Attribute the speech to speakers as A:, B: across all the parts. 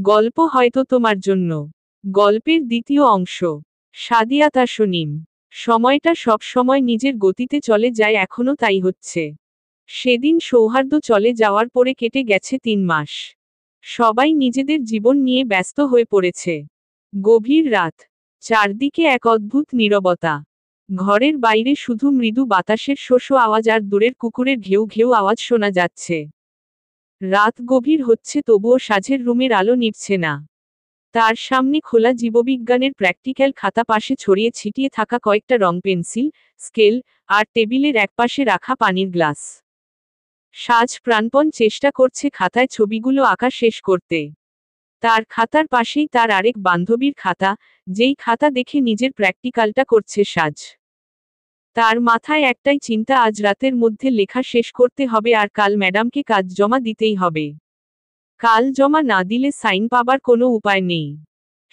A: গল্প হয়তো তোমার জন্য। গল্পের দ্বিতীয় অংশ। সাদিয়া তাসনিম। সময়টা সব সময় নিজের গতিতে চলে যায়, এখনো তাই হচ্ছে। সেদিন সৌহার্দ্য চলে যাওয়ার পরে কেটে গেছে 3 মাস। সবাই নিজেদের জীবন নিয়ে ব্যস্ত হয়ে পড়েছে। গভীর রাত। চারদিকে এক অদ্ভুত নীরবতা। ঘরের বাইরে শুধু মৃদু বাতাসের শোষো আওয়াজ আর দূরের কুকুরের ঘেউ ঘেউ আওয়াজ শোনা যাচ্ছে। রাত গভীর হচ্ছে, তবুও সাজের রুমের আলো নিভছে না। তার সামনে খোলা জীববিজ্ঞানের প্র্যাকটিক্যাল খাতা, পাশে ছড়িয়ে ছিটিয়ে থাকা কয়েকটা রং পেন্সিল, স্কেল, আর টেবিলের একপাশে রাখা পানির গ্লাস। সাজ প্রাণপণ চেষ্টা করছে খাতায় ছবিগুলো আঁকা শেষ করতে। তার খাতার পাশেই তার আরেক বান্ধবীর খাতা, যেই খাতা দেখে নিজের প্র্যাকটিক্যালটা করছে সাজ। তার মাথায় একটাই চিন্তা, আজ রাতের মধ্যে লেখা শেষ করতে হবে আর কাল ম্যাডামকে কাজ জমা দিতেই হবে। কাল জমা না দিলে সাইন পাবার কোনো উপায় নেই।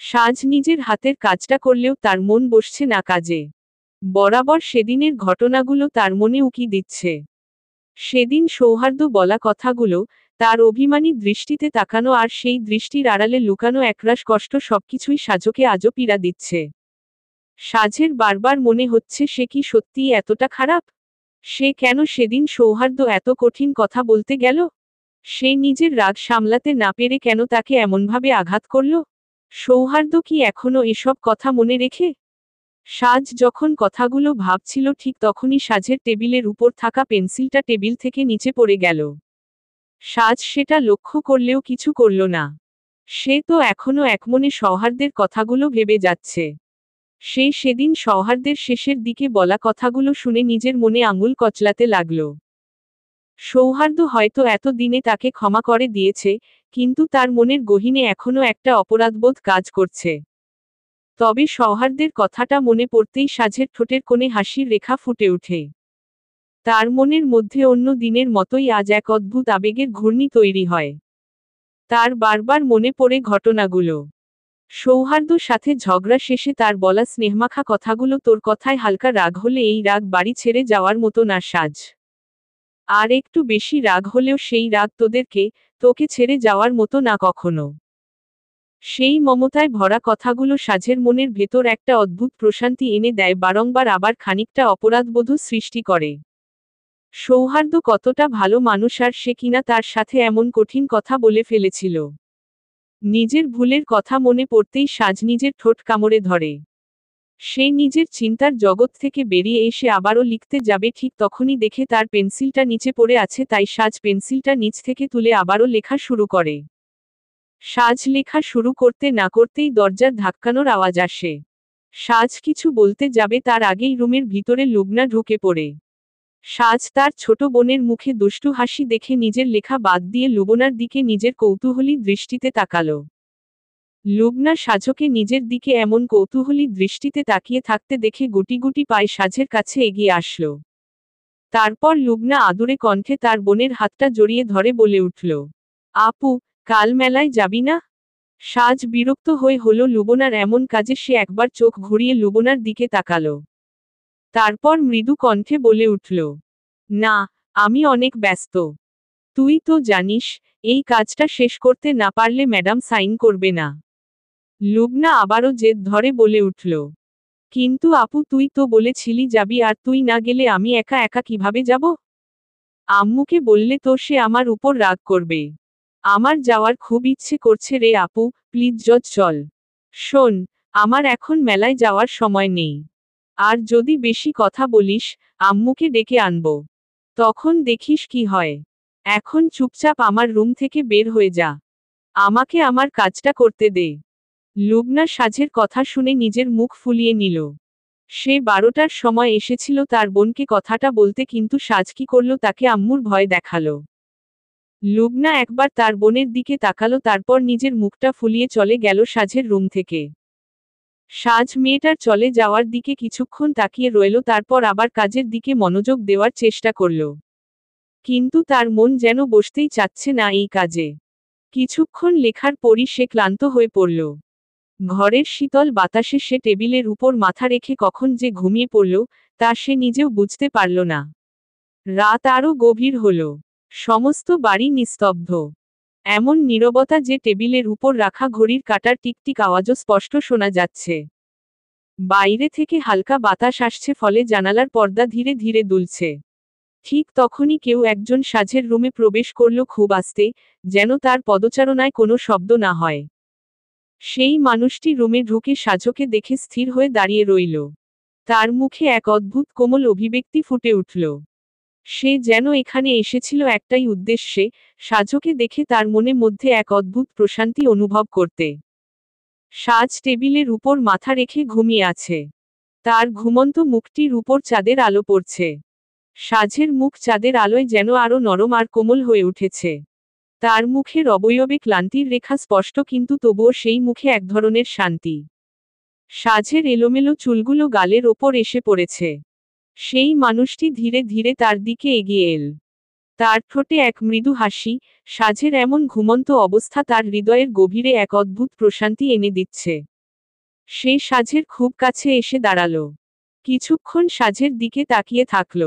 A: সাজ নিজের হাতের কাজটা করলেও তার মন বসছে না কাজে। বরাবর সেদিনের ঘটনাগুলো তার মনে উকি দিচ্ছে। সেদিন সৌহার্দ্য বলা কথাগুলো, তার অভিমানী দৃষ্টিতে তাকানো আর সেই দৃষ্টির আড়ালে লুকানো একরাশ কষ্ট, সবকিছুই সাজকে আজও পীড়া দিচ্ছে। সাজের বারবার মনে হচ্ছে, সে কি সত্যিই এতটা খারাপ? সে কেন সেদিন সৌহার্দ্য এত কঠিন কথা বলতে গেল? সে নিজের রাগ সামলাতে না পেরে কেন তাকে এমনভাবে আঘাত করল? সৌহার্দ্য কি এখনো এসব কথা মনে রেখে? সাজ যখন কথাগুলো ভাবছিল, ঠিক তখনই সাজের টেবিলের উপর থাকা পেন্সিলটা টেবিল থেকে নিচে পড়ে গেল। সাজ সেটা লক্ষ্য করলেও কিছু করল না। সে তো এখনো একমনে সৌহার্দ্যের কথাগুলো ভেবে যাচ্ছে। সে সেদিন সৌহার্দ্যের শেষের দিকে বলা কথাগুলো শুনে নিজের মনে আঙুল কচলাতে লাগল। সৌহার্দ্য হয়তো এত দিনে তাকে ক্ষমা করে দিয়েছে, কিন্তু তার মনের গহীনে এখনো একটা অপরাধবোধ কাজ করছে। তবে সৌহার্দ্যের কথাটা মনে পড়তেই সাজের ঠোঁটের কোণে হাসির রেখা ফুটে ওঠে। তার মনের মধ্যে অন্য দিনের মতোই আজ এক অদ্ভুত আবেগের ঘূর্ণি তৈরি হয়। তার বারবার মনে পড়ে ঘটনাগুলো। সৌহার্দ্যর সাথে ঝগড়া শেষে তার বলা স্নেহমাখা কথাগুলো, তোর কথায় হালকা রাগ হলে এই রাগ বাড়ি ছেড়ে যাওয়ার মতো না সাজ। আর একটু বেশি রাগ হলেও সেই রাগ তোকে ছেড়ে যাওয়ার মতো না কখনো। সেই মমতায় ভরা কথাগুলো সাজের মনের ভেতর একটা অদ্ভুত প্রশান্তি এনে দেয়, বারংবার আবার খানিকটা অপরাধবোধ সৃষ্টি করে। সৌহার্দ্য কতটা ভালো মানুষ, আর সে কিনা তার সাথে এমন কঠিন কথা বলে ফেলেছিল। নিজের ভুলের কথা মনে পড়তেই সাজ নিজের ঠোঁট কামড়ে ধরে। সে নিজের চিন্তার জগৎ থেকে বেরিয়ে এসে আবারও লিখতে যাবে, ঠিক তখনই দেখে তার পেন্সিলটা নিচে পড়ে আছে, তাই সাজ পেন্সিলটা নিচ থেকে তুলে আবারও লেখা শুরু করে। সাজ লেখা শুরু করতে না করতেই দরজার ধাক্কানোর আওয়াজ আসে। সাজ কিছু বলতে যাবে, তার আগেই রুমের ভিতরে লুবনা ঢুকে পড়ে। সাজ তার ছোট বোনের মুখে দুষ্টু হাসি দেখে নিজের লেখা বাদ দিয়ে লুবনার দিকে নিজের কৌতূহলী দৃষ্টিতে তাকালো। লুবনা সাজকে নিজের দিকে এমন কৌতূহলী দৃষ্টিতে তাকিয়ে থাকতে দেখে গুটি গুটি পায়ে সাজের কাছে এগিয়ে আসলো। তারপর লুবনা আদুরে কণ্ঠে তার বোনের হাতটা জড়িয়ে ধরে বলে উঠল, আপু, কাল মেলায় যাবি না? সাজ বিরক্ত হয়ে হলো লুবনার এমন কাজে। সে একবার চোখ ঘুরিয়ে লুবনার দিকে তাকালো। তারপর মৃদু কণ্ঠে বলে উঠল, না, আমি অনেক ব্যস্ত। তুই তো জানিস, এই কাজটা শেষ করতে না পারলে ম্যাডাম সাইন করবে না। লুবনা আবারও জেদ ধরে বলে উঠল, কিন্তু আপু, তুই তো বলেছিলি যাবি, আর তুই না গেলে আমি একা একা কিভাবে যাব? আম্মুকে বললে তো সে আমার উপর রাগ করবে। আমার যাওয়ার খুব ইচ্ছে করছে রে আপু, প্লিজ চল। শোন, আমার এখন মেলায় যাওয়ার সময় নেই। আর যদি বেশি কথা বলিস, আম্মুকে ডেকে আনবো। তখন দেখিস কি হয়। এখন চুপচাপ আমার রুম থেকে বের হয়ে যা। আমাকে আমার কাজটা করতে দে। লুবনা সাজের কথা শুনে নিজের মুখ ফুলিয়ে নিল। সে 12টার সময় এসেছিল তার বোনকে কথাটা বলতে, কিন্তু সাজ কি করল, তাকে আম্মুর ভয় দেখালো। লুবনা একবার তার বোনের দিকে তাকালো, তারপর নিজের মুখটা ফুলিয়ে চলে গেল সাজের রুম থেকে। সাজ মেয়েটার চলে যাওয়ার দিকে কিছুক্ষণ তাকিয়ে রইল, তারপর আবার কাজের দিকে মনোযোগ দেওয়ার চেষ্টা করল। কিন্তু তার মন যেন বসতেই চাচ্ছে না এই কাজে। কিছুক্ষণ লেখার পরই সে ক্লান্ত হয়ে পড়ল। ঘরের শীতল বাতাসে সে টেবিলের উপর মাথা রেখে কখন যে ঘুমিয়ে পড়ল, তা সে নিজেও বুঝতে পারল না। রাত আরও গভীর হল। সমস্ত বাড়ি নিস্তব্ধ। এমন নীরবতা যে টেবিলের উপর রাখা ঘড়ির কাঁটার টিকটিক আওয়াজও স্পষ্ট শোনা যাচ্ছে। বাইরে থেকে হালকা বাতাস আসছে, ফলে জানালার পর্দা ধীরে ধীরে দুলছে। ঠিক তখনই কেউ একজন সাজের রুমে প্রবেশ করল, খুব আস্তে, যেন তার পদচারণায় কোনো শব্দ না হয়। সেই মানুষটি রুমে ঢুকে সাজকে দেখে স্থির হয়ে দাঁড়িয়ে রইল। তার মুখে এক অদ্ভুত কোমল অভিব্যক্তি ফুটে উঠল। সে যেন এখানে এসেছিল একটাই উদ্দেশ্যে, সাজকে দেখে তার মনের মধ্যে এক অদ্ভুত প্রশান্তি অনুভব করতে। সাজ টেবিলের উপর মাথা রেখে ঘুমিয়ে আছে। তার ঘুমন্ত মুখটির উপর চাঁদের আলো পড়ছে। সাজের মুখ চাঁদের আলোয় যেন আরো নরম আর কোমল হয়ে উঠেছে। তার মুখের অবয়বে ক্লান্তির রেখা স্পষ্ট, কিন্তু তবুও সেই মুখে এক ধরনের শান্তি। সাজের এলোমেলো চুলগুলো গালের ওপর এসে পড়েছে। সেই মানুষটি ধীরে ধীরে তার দিকে এগিয়ে এল। তার ঠোঁটে এক মৃদু হাসি। সাজের এমন ঘুমন্ত অবস্থা তার হৃদয়ের গভীরে এক অদ্ভুত প্রশান্তি এনে দিচ্ছে। সে সাজের খুব কাছে এসে দাঁড়ালো। কিছুক্ষণ সাজের দিকে তাকিয়ে থাকল।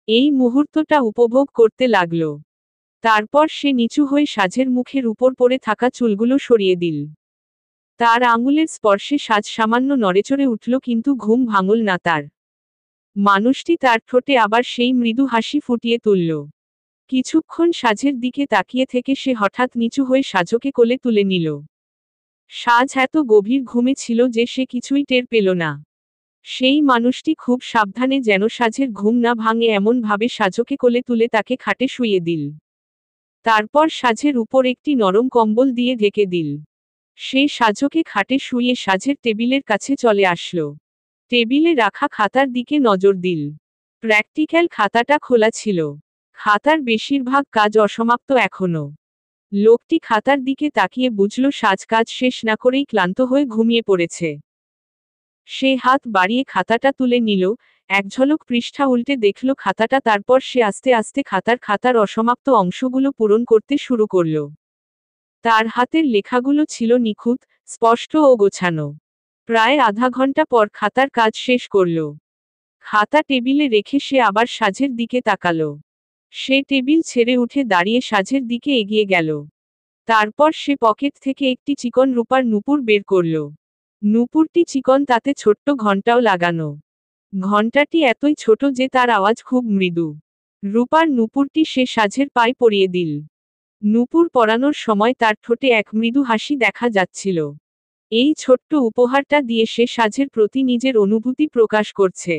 A: এই মুহূর্তটা উপভোগ করতে লাগল। তারপর সে নিচু হয়ে সাজের মুখের উপর পড়ে থাকা চুলগুলো সরিয়ে দিল। তার আঙুলের স্পর্শে সাজ সামান্য নড়েচড়ে উঠল, কিন্তু ঘুম ভাঙল না তার। মানুষটি তার ঠোঁটে আবার সেই মৃদু হাসি ফুটিয়ে তুলল। কিছুক্ষণ সাজের দিকে তাকিয়ে থেকে সে হঠাৎ নিচু হয়ে সাজকে কোলে তুলে নিল। সাজ এত গভীর ঘুমে ছিল যে সে কিছুই টের পেল না। সেই মানুষটি খুব সাবধানে, যেন সাজের ঘুম না ভাঙে এমন ভাবে সাজকে কোলে তুলে তাকে খাটে শুইয়ে দিল। তারপর সাজের উপর একটি নরম কম্বল দিয়ে ঢেকে দিল। সে সাজকে খাটে শুইয়ে সাজের টেবিলের কাছে চলে আসলো। টেবিলে রাখা খাতার দিকে নজর দিল। প্র্যাকটিক্যাল খাতাটা খোলা ছিল। খাতার বেশিরভাগ কাজ অসমাপ্ত এখনো। লোকটি খাতার দিকে তাকিয়ে বুঝল সাজ কাজ শেষ না করেই ক্লান্ত হয়ে ঘুমিয়ে পড়েছে। সে হাত বাড়িয়ে খাতাটা তুলে নিল, এক ঝলক পৃষ্ঠা উল্টে দেখল খাতাটা। তারপর সে আস্তে আস্তে খাতার অসমাপ্ত অংশগুলো পূরণ করতে শুরু করল। তার হাতের লেখাগুলো ছিল নিখুঁত, স্পষ্ট ও গোছানো। প্রায় আধা ঘন্টা পর খাতার কাজ শেষ করল। খাতা টেবিলে রেখে সে আবার সাজের দিকে তাকালো। সে টেবিল ছেড়ে উঠে দাঁড়িয়ে সাজের দিকে এগিয়ে গেল। তারপর সে পকেট থেকে একটি চিকন রূপার নূপুর বের করল। নূপুরটি চিকন, তাতে ছোট্ট ঘণ্টাও লাগানো। ঘণ্টাটি এতই ছোট যে তার আওয়াজ খুব মৃদু। রূপার নূপুরটি সে সাজের পায়ে পরিয়ে দিল। নূপুর পরানোর সময় তার ঠোঁটে এক মৃদু হাসি দেখা যাচ্ছিল। এই ছোট্ট উপহারটা দিয়ে সে সাজের প্রতি নিজের অনুভূতি প্রকাশ করছে।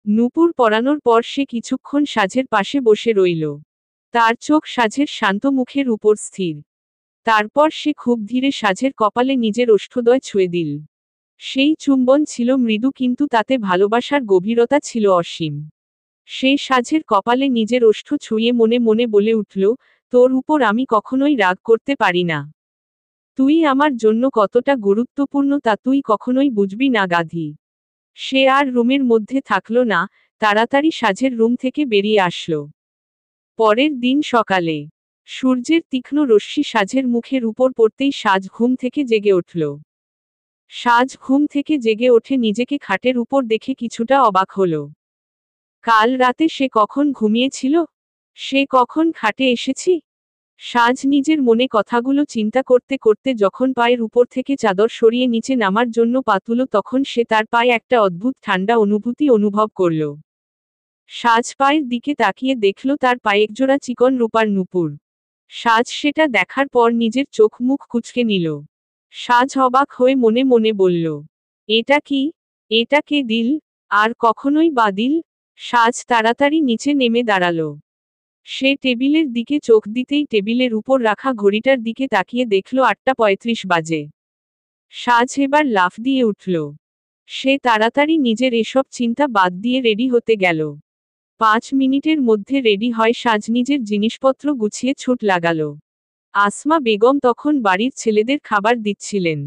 A: নূপুর পরানোর পর সে কিছুক্ষণ সাজের পাশে বসে রইল। তার চোখ সাজের শান্ত মুখের উপর স্থির। তারপর সে খুব ধীরে সাজের কপালে নিজের ওষ্ঠদ্বয় ছুঁয়ে দিল। সেই চুম্বন ছিল মৃদু, কিন্তু তাতে ভালোবাসার গভীরতা ছিল অসীম। সে সাজের কপালে নিজের ওষ্ঠ ছুঁয়ে মনে মনে বলে উঠল, তোর উপর আমি কখনোই রাগ করতে পারি না। তুই আমার জন্য কতটা গুরুত্বপূর্ণ তা তুই কখনোই বুঝবি না গাধি। সে আর রুমের মধ্যে থাকল না, তাড়াতাড়ি সাজের রুম থেকে বেরিয়ে আসলো। পরের দিন সকালে সূর্যের তীক্ষ্ণ রশ্মি সাজের মুখের উপর পড়তেই সাজ ঘুম থেকে জেগে উঠল। সাজ ঘুম থেকে জেগে ওঠে নিজেকে খাটের উপর দেখে কিছুটা অবাক হল। কাল রাতে সে কখন ঘুমিয়েছিল? সে কখন খাটে এসেছি? সাজ নিজের মনে কথাগুলো চিন্তা করতে করতে যখন পায়ের উপর থেকে চাদর সরিয়ে নিচে নামার জন্য পা তুলল, তখন সে তার পায়ে একটা অদ্ভুত ঠান্ডা অনুভূতি অনুভব করল। সাজ পায়ের দিকে তাকিয়ে দেখল তার পায়ে একজোড়া চিকন রূপার নূপুর। সাজ সেটা দেখার পর নিজের চোখ মুখ কুঁচকে নিল। সাজ অবাক হয়ে মনে মনে বলল, এটা কি? এটা কে দিল? আর কখনোই বা দিল? সাজ তাড়াতাড়ি নিচে নেমে দাঁড়ালো। সে টেবিলের দিকে চোখ দিতেই টেবিলের উপর রাখা ঘড়িটার দিকে তাকিয়ে দেখল 8:35 বাজে। সাজ এবার লাফ দিয়ে উঠল। সে তাড়াতাড়ি নিজের এসব চিন্তা বাদ দিয়ে রেডি হতে গেল। 5 মিনিটের মধ্যে রেডি হয় সাজ নিজের জিনিসপত্র গুছিয়ে ছুট লাগালো। আসমা বেগম তখন বাড়ির ছেলেদের খাবার দিচ্ছিলেন।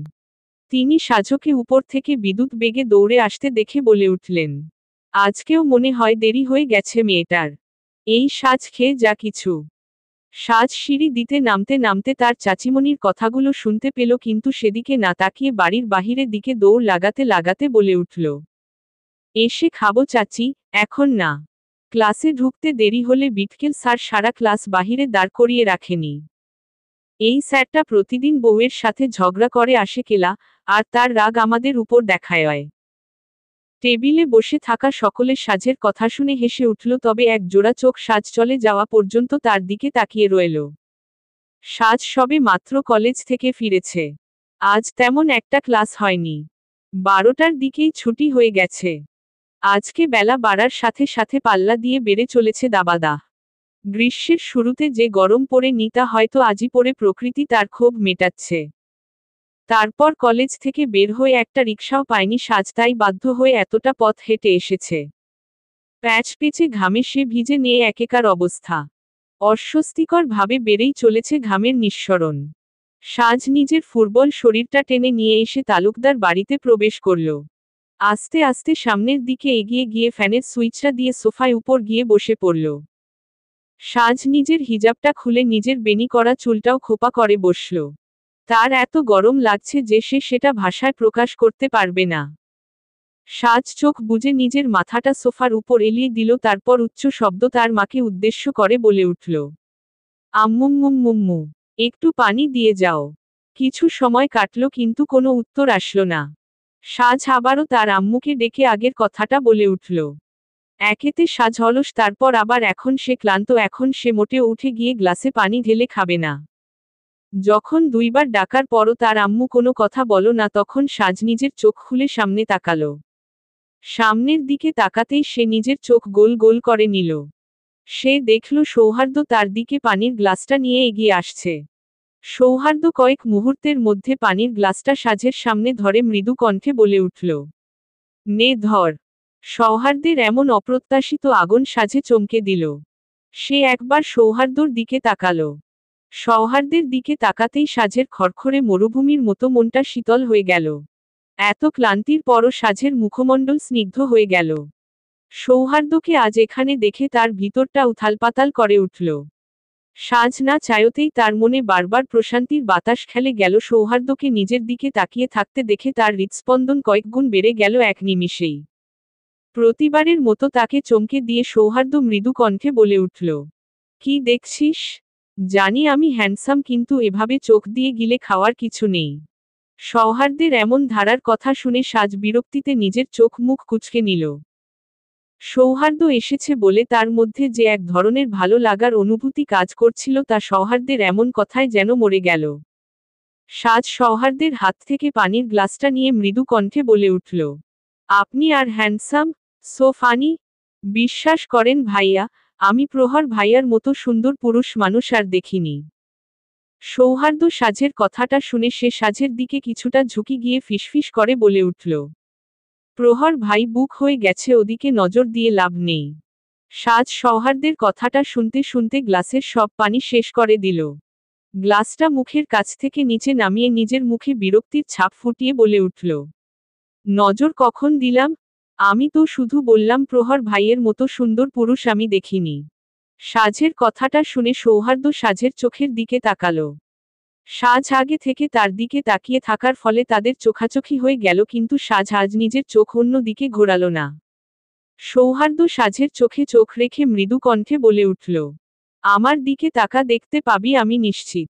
A: তিনি সাজকে উপর থেকে বিদ্যুৎ বেগে দৌড়ে আসতে দেখে বলে উঠলেন, আজকেও মনে হয় দেরি হয়ে গেছে মেয়েটার। এই সাজ, খেয়ে যা কিছু। সাজ সিঁড়ি দিতে নামতে নামতে তার চাচিমণির কথাগুলো শুনতে পেল, কিন্তু সেদিকে না তাকিয়ে বাড়ির বাহিরের দিকে দৌড় লাগাতে লাগাতে বলে উঠল, এসে খাবো চাচি, এখন না। ক্লাসে ঢুকতে দেরি হলে বিটকেল স্যার সারা ক্লাস বাহিরে দাঁড় করিয়ে রাখেনি। এই স্যারটা প্রতিদিন বউয়ের সাথে ঝগড়া করে আসে কেলা, আর তার রাগ আমাদের উপর দেখায়। টেবিলে বসে থাকা সকলের সাজের কথা শুনে হেসে উঠল, তবে এক জোড়া চোখ সাজ চলে যাওয়া পর্যন্ত তার দিকে তাকিয়ে রইল। সাজ সবে মাত্র কলেজ থেকে ফিরেছে। আজ তেমন একটা ক্লাস হয়নি। 12টার দিকেই ছুটি হয়ে গেছে। আজকে বেলা বাড়ার সাথে সাথে পাল্লা দিয়ে বেড়ে চলেছে দাবাদাহ। গ্রীষ্মের শুরুতে যে গরম পড়ে নি তা হয়তো আজই পড়ে প্রকৃতি তার ক্ষোভ মেটাচ্ছে। তারপর কলেজ থেকে বের হয়ে একটা রিকশাও পায়নি সাজ, তাই বাধ্য হয়ে এতটা পথ হেঁটে এসেছে। প্যাচ পেচে ঘামে সে ভিজে নিয়ে একেকার অবস্থা। অস্বস্তিকর ভাবে বেড়েই চলেছে ঘামের নিঃসরণ। সাজ নিজের ফুরবল শরীরটা টেনে নিয়ে এসে তালুকদার বাড়িতে প্রবেশ করল। আস্তে আস্তে সামনের দিকে এগিয়ে গিয়ে ফ্যানের সুইচটা দিয়ে সোফায় উপর গিয়ে বসে পড়ল। সাজ নিজের হিজাবটা খুলে নিজের বেনি করা চুলটাও খোপা করে বসল। তার এত গরম লাগছে যে সে সেটা ভাষায় প্রকাশ করতে পারবে না। সাজ চোখ বুজে নিজের মাথাটা সোফার উপর এলিয়ে দিল, তারপর উচ্চ শব্দ তার মাকে উদ্দেশ্য করে বলে উঠল, আম্মুম্মুম্মুম্মু, একটু পানি দিয়ে যাও। কিছু সময় কাটল কিন্তু কোনো উত্তর আসলো না। সাজ আবারও তার আম্মুকে ডেকে আগের কথাটা বলে উঠল। একেতে সাজ অলস, তারপর আবার এখন সে ক্লান্ত, এখন সে মোটেও উঠে গিয়ে গ্লাসে পানি ঢেলে খাবে না। যখন দুইবার ডাকার পরও তার আম্মু কোনো কথা বলো না, তখন সাজ নিজের চোখ খুলে সামনে তাকালো। সামনের দিকে তাকাতেই সে নিজের চোখ গোল গোল করে নিল। সে দেখল সৌহার্দ্য তার দিকে পানির গ্লাসটা নিয়ে এগিয়ে আসছে। সৌহার্দ্য কয়েক মুহূর্তের মধ্যে পানির গ্লাসটা সাজের সামনে ধরে মৃদু কণ্ঠে বলে উঠল, নে ধর। সৌহার্দ্যের এমন অপ্রত্যাশিত আগুন সাজে চমকে দিল। সে একবার সৌহার্দ্যর দিকে তাকালো। সৌহার্দ্যের দিকে তাকাতেই সাজের খড়খড়ে মরুভূমির মতো মনটা শীতল হয়ে গেল। এত ক্লান্তির পরও সাজের মুখমণ্ডল স্নিগ্ধ হয়ে গেল। সৌহার্দ্যকে আজ এখানে দেখে তার ভিতরটা উথালপাতাল করে উঠল। সাজ না চাইতেই তার মনে বারবার প্রশান্তির বাতাস খেলে গেল। সৌহার্দ্যকে নিজের দিকে তাকিয়ে থাকতে দেখে তার হৃৎস্পন্দন কয়েক গুণ বেড়ে গেল এক নিমিষেই। প্রতিবারের মতো তাকে চমকে দিয়ে সৌহার্দ্য মৃদু কণ্ঠে বলে উঠল, কি দেখছিস? জানি আমি হ্যান্ডসাম, কিন্তু এভাবে চোখ দিয়ে গিলে খাওয়ার কিছু নেই। সৌহার্দ্যের এমন ধারার কথা শুনে সাজ বিরক্তিতে নিজের চোখ মুখ কুঁচকে নিল। সৌহার্দ্য এসেছে বলে তার মধ্যে যে এক ধরনের ভালো লাগার অনুভূতি কাজ করছিল, তা সৌহার্দ্যের এমন কথায় যেন মরে গেল। সাজ সৌহার্দ্যের হাত থেকে পানির গ্লাসটা নিয়ে মৃদু কণ্ঠে বলে উঠল, আপনি আর হ্যান্ডসাম, সো ফানি। বিশ্বাস করেন ভাইয়া, আমি প্রহর ভাইয়ার মতো সুন্দর পুরুষ মানুষ আর দেখিনি। সৌহার্দ্য সাজের কথাটা শুনে সে সাজের দিকে কিছুটা ঝুঁকি গিয়ে ফিসফিস করে বলে উঠল, প্রহর ভাই বুক হয়ে গেছে, ওদিকে নজর দিয়ে লাভ নেই। সাজ সৌহার্দ্যের কথাটা শুনতে শুনতে গ্লাসের সব পানি শেষ করে দিল। গ্লাসটা মুখের কাছ থেকে নিচে নামিয়ে নিজের মুখে বিরক্তির ছাপ ফুটিয়ে বলে উঠল, নজর কখন দিলাম? আমি তো শুধু বললাম প্রহর ভাইয়ের মতো সুন্দর পুরুষ আমি দেখিনি। সাজের কথাটা শুনে সৌহার্দ্য সাজের চোখের দিকে তাকালো। সাজ আগে থেকে তার দিকে তাকিয়ে থাকার ফলে তাদের চোখাচোখি হয়ে গেল, কিন্তু সাজ আজ নিজের চোখ অন্য দিকে ঘোরালো না। সৌহার্দ্য সাজের চোখে চোখ রেখে মৃদু কণ্ঠে বলে উঠল, আমার দিকে তাকা, দেখতে পাবি আমি নিশ্চিত।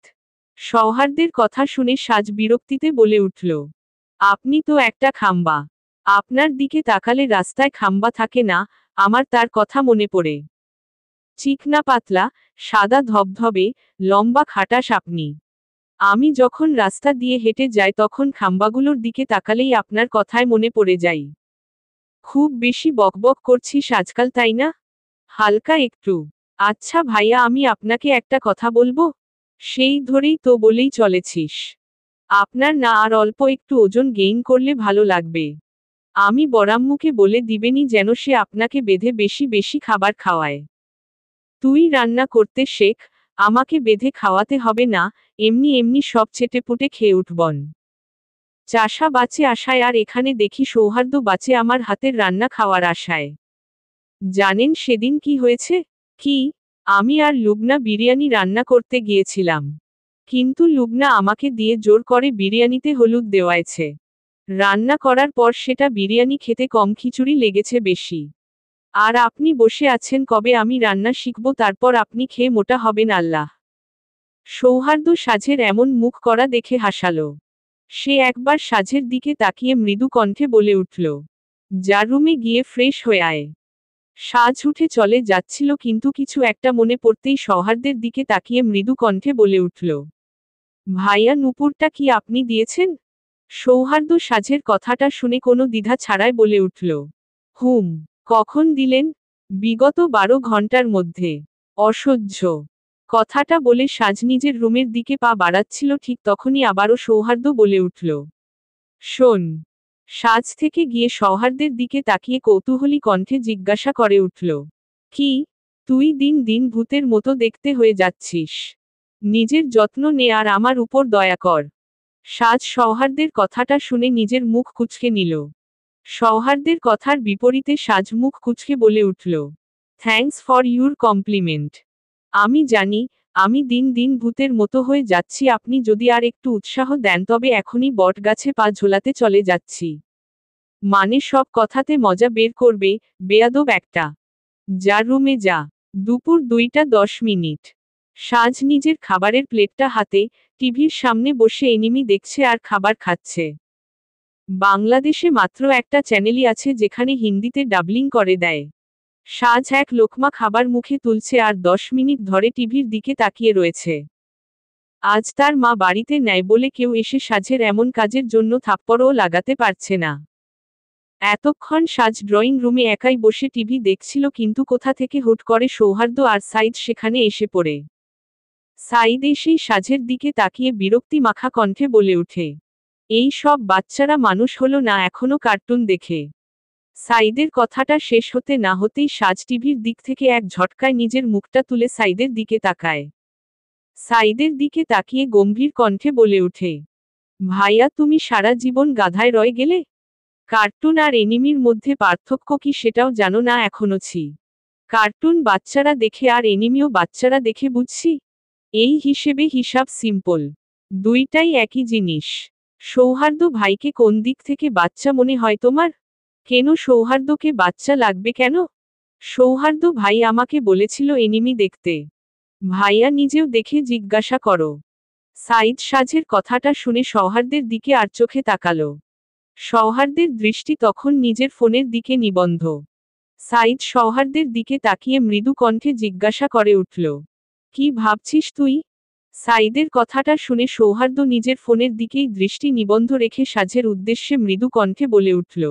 A: সৌহার্দ্যের কথা শুনে সাজ বিরক্তিতে বলে উঠল, আপনি তো একটা খাম্বা। আপনার দিকে তাকালে রাস্তায় খাম্বা থাকে না, আমার তার কথা মনে পড়ে। চিকনা পাতলা, সাদা ধবধবে, লম্বা খাটাস আপনি। আমি যখন রাস্তা দিয়ে হেঁটে যাই তখন খাম্বাগুলোর দিকে তাকালেই আপনার কথায় মনে পড়ে যাই। খুব বেশি বকবক করছিস আজকাল, তাই না? হালকা একটু। আচ্ছা ভাইয়া, আমি আপনাকে একটা কথা বলবো? সেই ধরেই তো বলেই চলেছিস। আপনার না আর অল্প একটু ওজন গেইন করলে ভালো লাগবে। আমি বড়াম্মুকে বলে দিবেনি যেন সে আপনাকে বেঁধে বেশি বেশি খাবার খাওয়ায়। তুই রান্না করতে শেখ, আমাকে বেঁধে খাওয়াতে হবে না, এমনি এমনি সব চেটেপুটে খেয়ে উঠবন। চাষা বাঁচে আশায়, আর এখানে দেখি সৌহার্দ্য বাঁচে আমার হাতের রান্না খাওয়ার আশায়। জানেন সেদিন কি হয়েছে? কি? আমি আর লুবনা বিরিয়ানি রান্না করতে গিয়েছিলাম। কিন্তু লুবনা আমাকে দিয়ে জোর করে বিরিয়ানিতে হলুদ দেওয়াইছে। রান্না করার পর সেটা বিরিয়ানি খেতে কম, খিচুড়ি লেগেছে বেশি। আর আপনি বসে আছেন কবে আমি রান্না শিখব, তারপর আপনি খেয়ে মোটা হবেন। আল্লাহ সৌহার্দ্য সাজের এমন মুখ করা দেখে হাসালো। সে একবার সাজের দিকে তাকিয়ে মৃদু কণ্ঠে বলে উঠল, যা রুমে গিয়ে ফ্রেশ হয়ে আয়। সাজ উঠে চলে যাচ্ছিল কিন্তু কিছু একটা মনে পড়তেই সৌহার্দ্যের দিকে তাকিয়ে মৃদু কণ্ঠে বলে উঠল, ভাইয়া নুপুরটা কি আপনি দিয়েছেন? সৌহার্দ্য সাজের কথাটা শুনে কোনো দ্বিধা ছাড়াই বলে উঠল, হুম। কখন দিলেন? বিগত 12 ঘন্টার মধ্যে। অসহ্য। কথাটা বলে সাজ নিজের রুমের দিকে পা বাড়াচ্ছিল ঠিক তখনই আবারও সৌহার্দ্য বলে উঠল, শোন। সাজ থেকে গিয়ে সৌহার্দ্যের দিকে তাকিয়ে কৌতূহলী কণ্ঠে জিজ্ঞাসা করে উঠল, কি? তুই দিন দিন ভূতের মতো দেখতে হয়ে যাচ্ছিস। নিজের যত্ন নে আর আমার উপর দয়া কর। সাজ সৌহার্দ্যের কথাটা শুনে নিজের মুখ কুঁচকে নিল। সৌহার্দ্যের কথার বিপরীতে সাজ মুখ কুঁচকে বলে উঠল, থ্যাঙ্কস ফর ইউর কমপ্লিমেন্ট। আমি জানি আমি দিন দিন ভূতের মতো হয়ে যাচ্ছি, আপনি যদি আর একটু উৎসাহ দেন তবে এখনই বটগাছে পা ঝোলাতে চলে যাচ্ছি। মানে সব কথাতে মজা বের করবে, বেয়াদব একটা। যা রুমে যা। দুপুর 2:10। সাজ নিজের খাবারের প্লেটটা হাতে টিভির সামনে বসে এনিমি দেখছে আর খাবার খাচ্ছে। বাংলাদেশে মাত্র একটা চ্যানেলই আছে যেখানে হিন্দিতে ডাবলিং করে দেয়। সাজ এক লোকমা খাবার মুখে তুলছে আর 10 মিনিট ধরে টিভির দিকে তাকিয়ে রয়েছে। আজ তার মা বাড়িতে নেয় বলে কেউ এসে সাজের এমন কাজের জন্য থাপ্পড়ও লাগাতে পারছে না। এতক্ষণ সাজ ড্রয়িং রুমে একাই বসে টিভি দেখছিল কিন্তু কোথা থেকে হুট করে সৌহার্দ্য আর সাইদ সেখানে এসে পড়ে। সাইদ এসেই সাজের দিকে তাকিয়ে বিরক্তি মাখা কণ্ঠে বলে উঠে, এই সব বাচ্চারা মানুষ হলো না এখনো কার্টুন দেখে। সাইদের কথাটা শেষ হতে না হতেই সাজ টিভির দিক থেকে এক ঝটকায় নিজের মুখটা তুলে সাইদের দিকে তাকায়। সাইদের দিকে তাকিয়ে গম্ভীর কণ্ঠে বলে উঠে, ভাইয়া তুমি সারা জীবন গাধায় রয়ে গেলে? কার্টুন আর এনিমির মধ্যে পার্থক্য কি সেটাও জানো না এখনো? কার্টুন বাচ্চারা দেখে আর এনিমিও বাচ্চারা দেখে বুঝছি। এই হিসেবে হিসাব সিম্পল। দুইটাই একই জিনিস। সৌহার্দ্য ভাইকে কোন দিক থেকে বাচ্চা মনে হয় তোমার? কেন সৌহার্দ্যকে বাচ্চা লাগবে কেন? সৌহার্দ্য ভাই আমাকে বলেছিল এনিমি দেখতে। ভাইয়া নিজেও দেখে জিজ্ঞাসা করো। সাইদ সাজের কথাটা শুনে সৌহার্দ্যের দিকে আর চোখে তাকালো। সৌহার্দ্যের দৃষ্টি তখন নিজের ফোনের দিকে নিবন্ধ। সাইদ সৌহার্দ্যের দিকে তাকিয়ে মৃদু কণ্ঠে জিজ্ঞাসা করে উঠল, কি ভাবছিস তুই? সাইদের কথাটা শুনে সৌহার্দ্য নিজের ফোনের দিকেই দৃষ্টি নিবন্ধ রেখে সাজের উদ্দেশ্যে মৃদু কণ্ঠে বলে উঠল,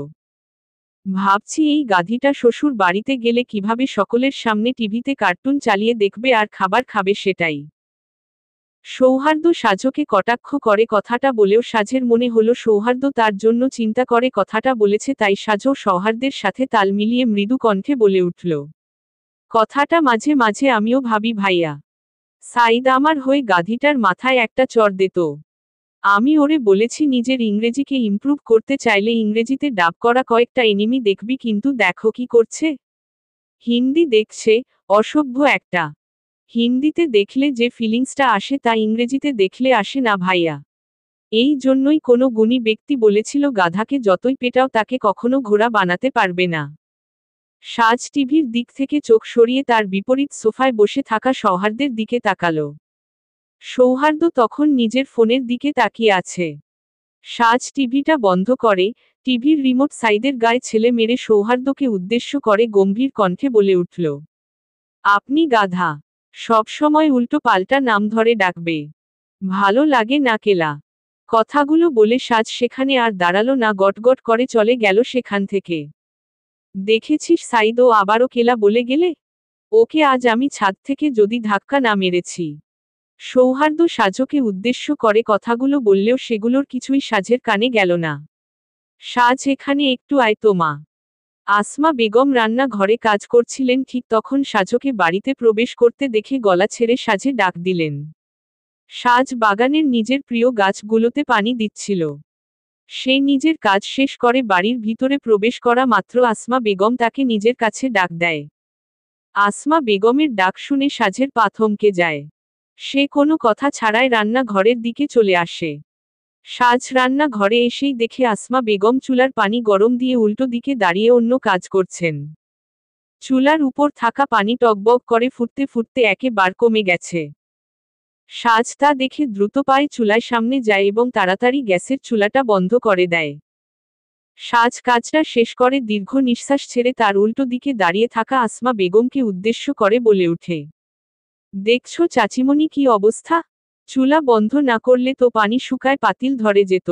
A: ভাবছি এই গাধীটা শ্বশুর বাড়িতে গেলে কিভাবে সকলের সামনে টিভিতে কার্টুন চালিয়ে দেখবে আর খাবার খাবে সেটাই। সৌহার্দ্য সাজকে কটাক্ষ করে কথাটা বলেও সাজের মনে হলো সৌহার্দ্য তার জন্য চিন্তা করে কথাটা বলেছে, তাই সাজও সৌহার্দ্যের সাথে তাল মিলিয়ে মৃদু কণ্ঠে বলে উঠল, কথাটা মাঝে মাঝে আমিও ভাবি ভাইয়া। সাইদ আমার হয়ে গাধীটার মাথায় একটা চড় দিত। আমি ওরে বলেছি নিজের ইংরেজিকে ইমপ্রুভ করতে চাইলে ইংরেজিতে ডাব করা কয়েকটা এনিমি দেখবি, কিন্তু দেখো কি করছে। হিন্দি দেখছে, অসভ্য একটা। হিন্দিতে দেখলে যে ফিলিংসটা আসে তা ইংরেজিতে দেখলে আসে না ভাইয়া। এই জন্যই কোনো গুণী ব্যক্তি বলেছিল গাধাকে যতই পেটাও তাকে কখনো ঘোড়া বানাতে পারবে না। সাজ টিভির দিক থেকে চোখ সরিয়ে তার বিপরীত সোফায় বসে থাকা সৌহার্দ্যের দিকে তাকালো। সৌহার্দ্য তখন নিজের ফোনের দিকে তাকিয়ে আছে। সাজ টিভিটা বন্ধ করে টিভির রিমোট সাইদের গায়ে ছেলে মেরে সৌহার্দ্যকে উদ্দেশ্য করে গম্ভীর কণ্ঠে বলে উঠল, আপনি গাধা। সবসময় উল্টো পাল্টা নাম ধরে ডাকবে। ভালো লাগে না কেলা? কথাগুলো বলে সাজ সেখানে আর দাঁড়ালো না, গটগট করে চলে গেল সেখান থেকে। দেখেছিস সাইদ, ও আবারও কেলা বলে গেলে? ওকে আজ আমি ছাদ থেকে যদি ধাক্কা না মেরেছি। সৌহার্দ্য সাজকে উদ্দেশ্য করে কথাগুলো বললেও সেগুলোর কিছুই সাজের কানে গেল না। সাজ এখানে একটু আয় তো মা। আসমা বেগম রান্না ঘরে কাজ করছিলেন, ঠিক তখন সাজকে বাড়িতে প্রবেশ করতে দেখে গলা ছেড়ে সাজে ডাক দিলেন। সাজ বাগানের নিজের প্রিয় গাছগুলোতে পানি দিচ্ছিল। সে নিজের কাজ শেষ করে বাড়ির ভিতরে প্রবেশ করা মাত্র আসমা বেগম তাকে নিজের কাছে ডাক দেয়। আসমা বেগমের ডাক শুনে সাজের পা থমকে যায়। সে কোনো কথা ছাড়াই রান্না ঘরের দিকে চলে আসে। সাজ রান্না ঘরে এসেই দেখে আসমা বেগম চুলার পানি গরম দিয়ে উল্টো দিকে দাঁড়িয়ে অন্য কাজ করছেন। চুলার উপর থাকা পানি টগবগ করে ফুটতে ফুটতে একেবারে কমে গেছে। সাজ তা দেখে দ্রুত পায়ে চুলায় সামনে যায় এবং তাড়াতাড়ি গ্যাসের চুলাটা বন্ধ করে দেয়। সাজ কাজটা শেষ করে দীর্ঘ নিঃশ্বাস ছেড়ে তার উল্টো দিকে দাঁড়িয়ে থাকা আসমা বেগমকে উদ্দেশ্য করে বলে ওঠে, দেখছো চাচিমণি কি অবস্থা? চুলা বন্ধ না করলে তো পানি শুকায় পাতিল ধরে যেত।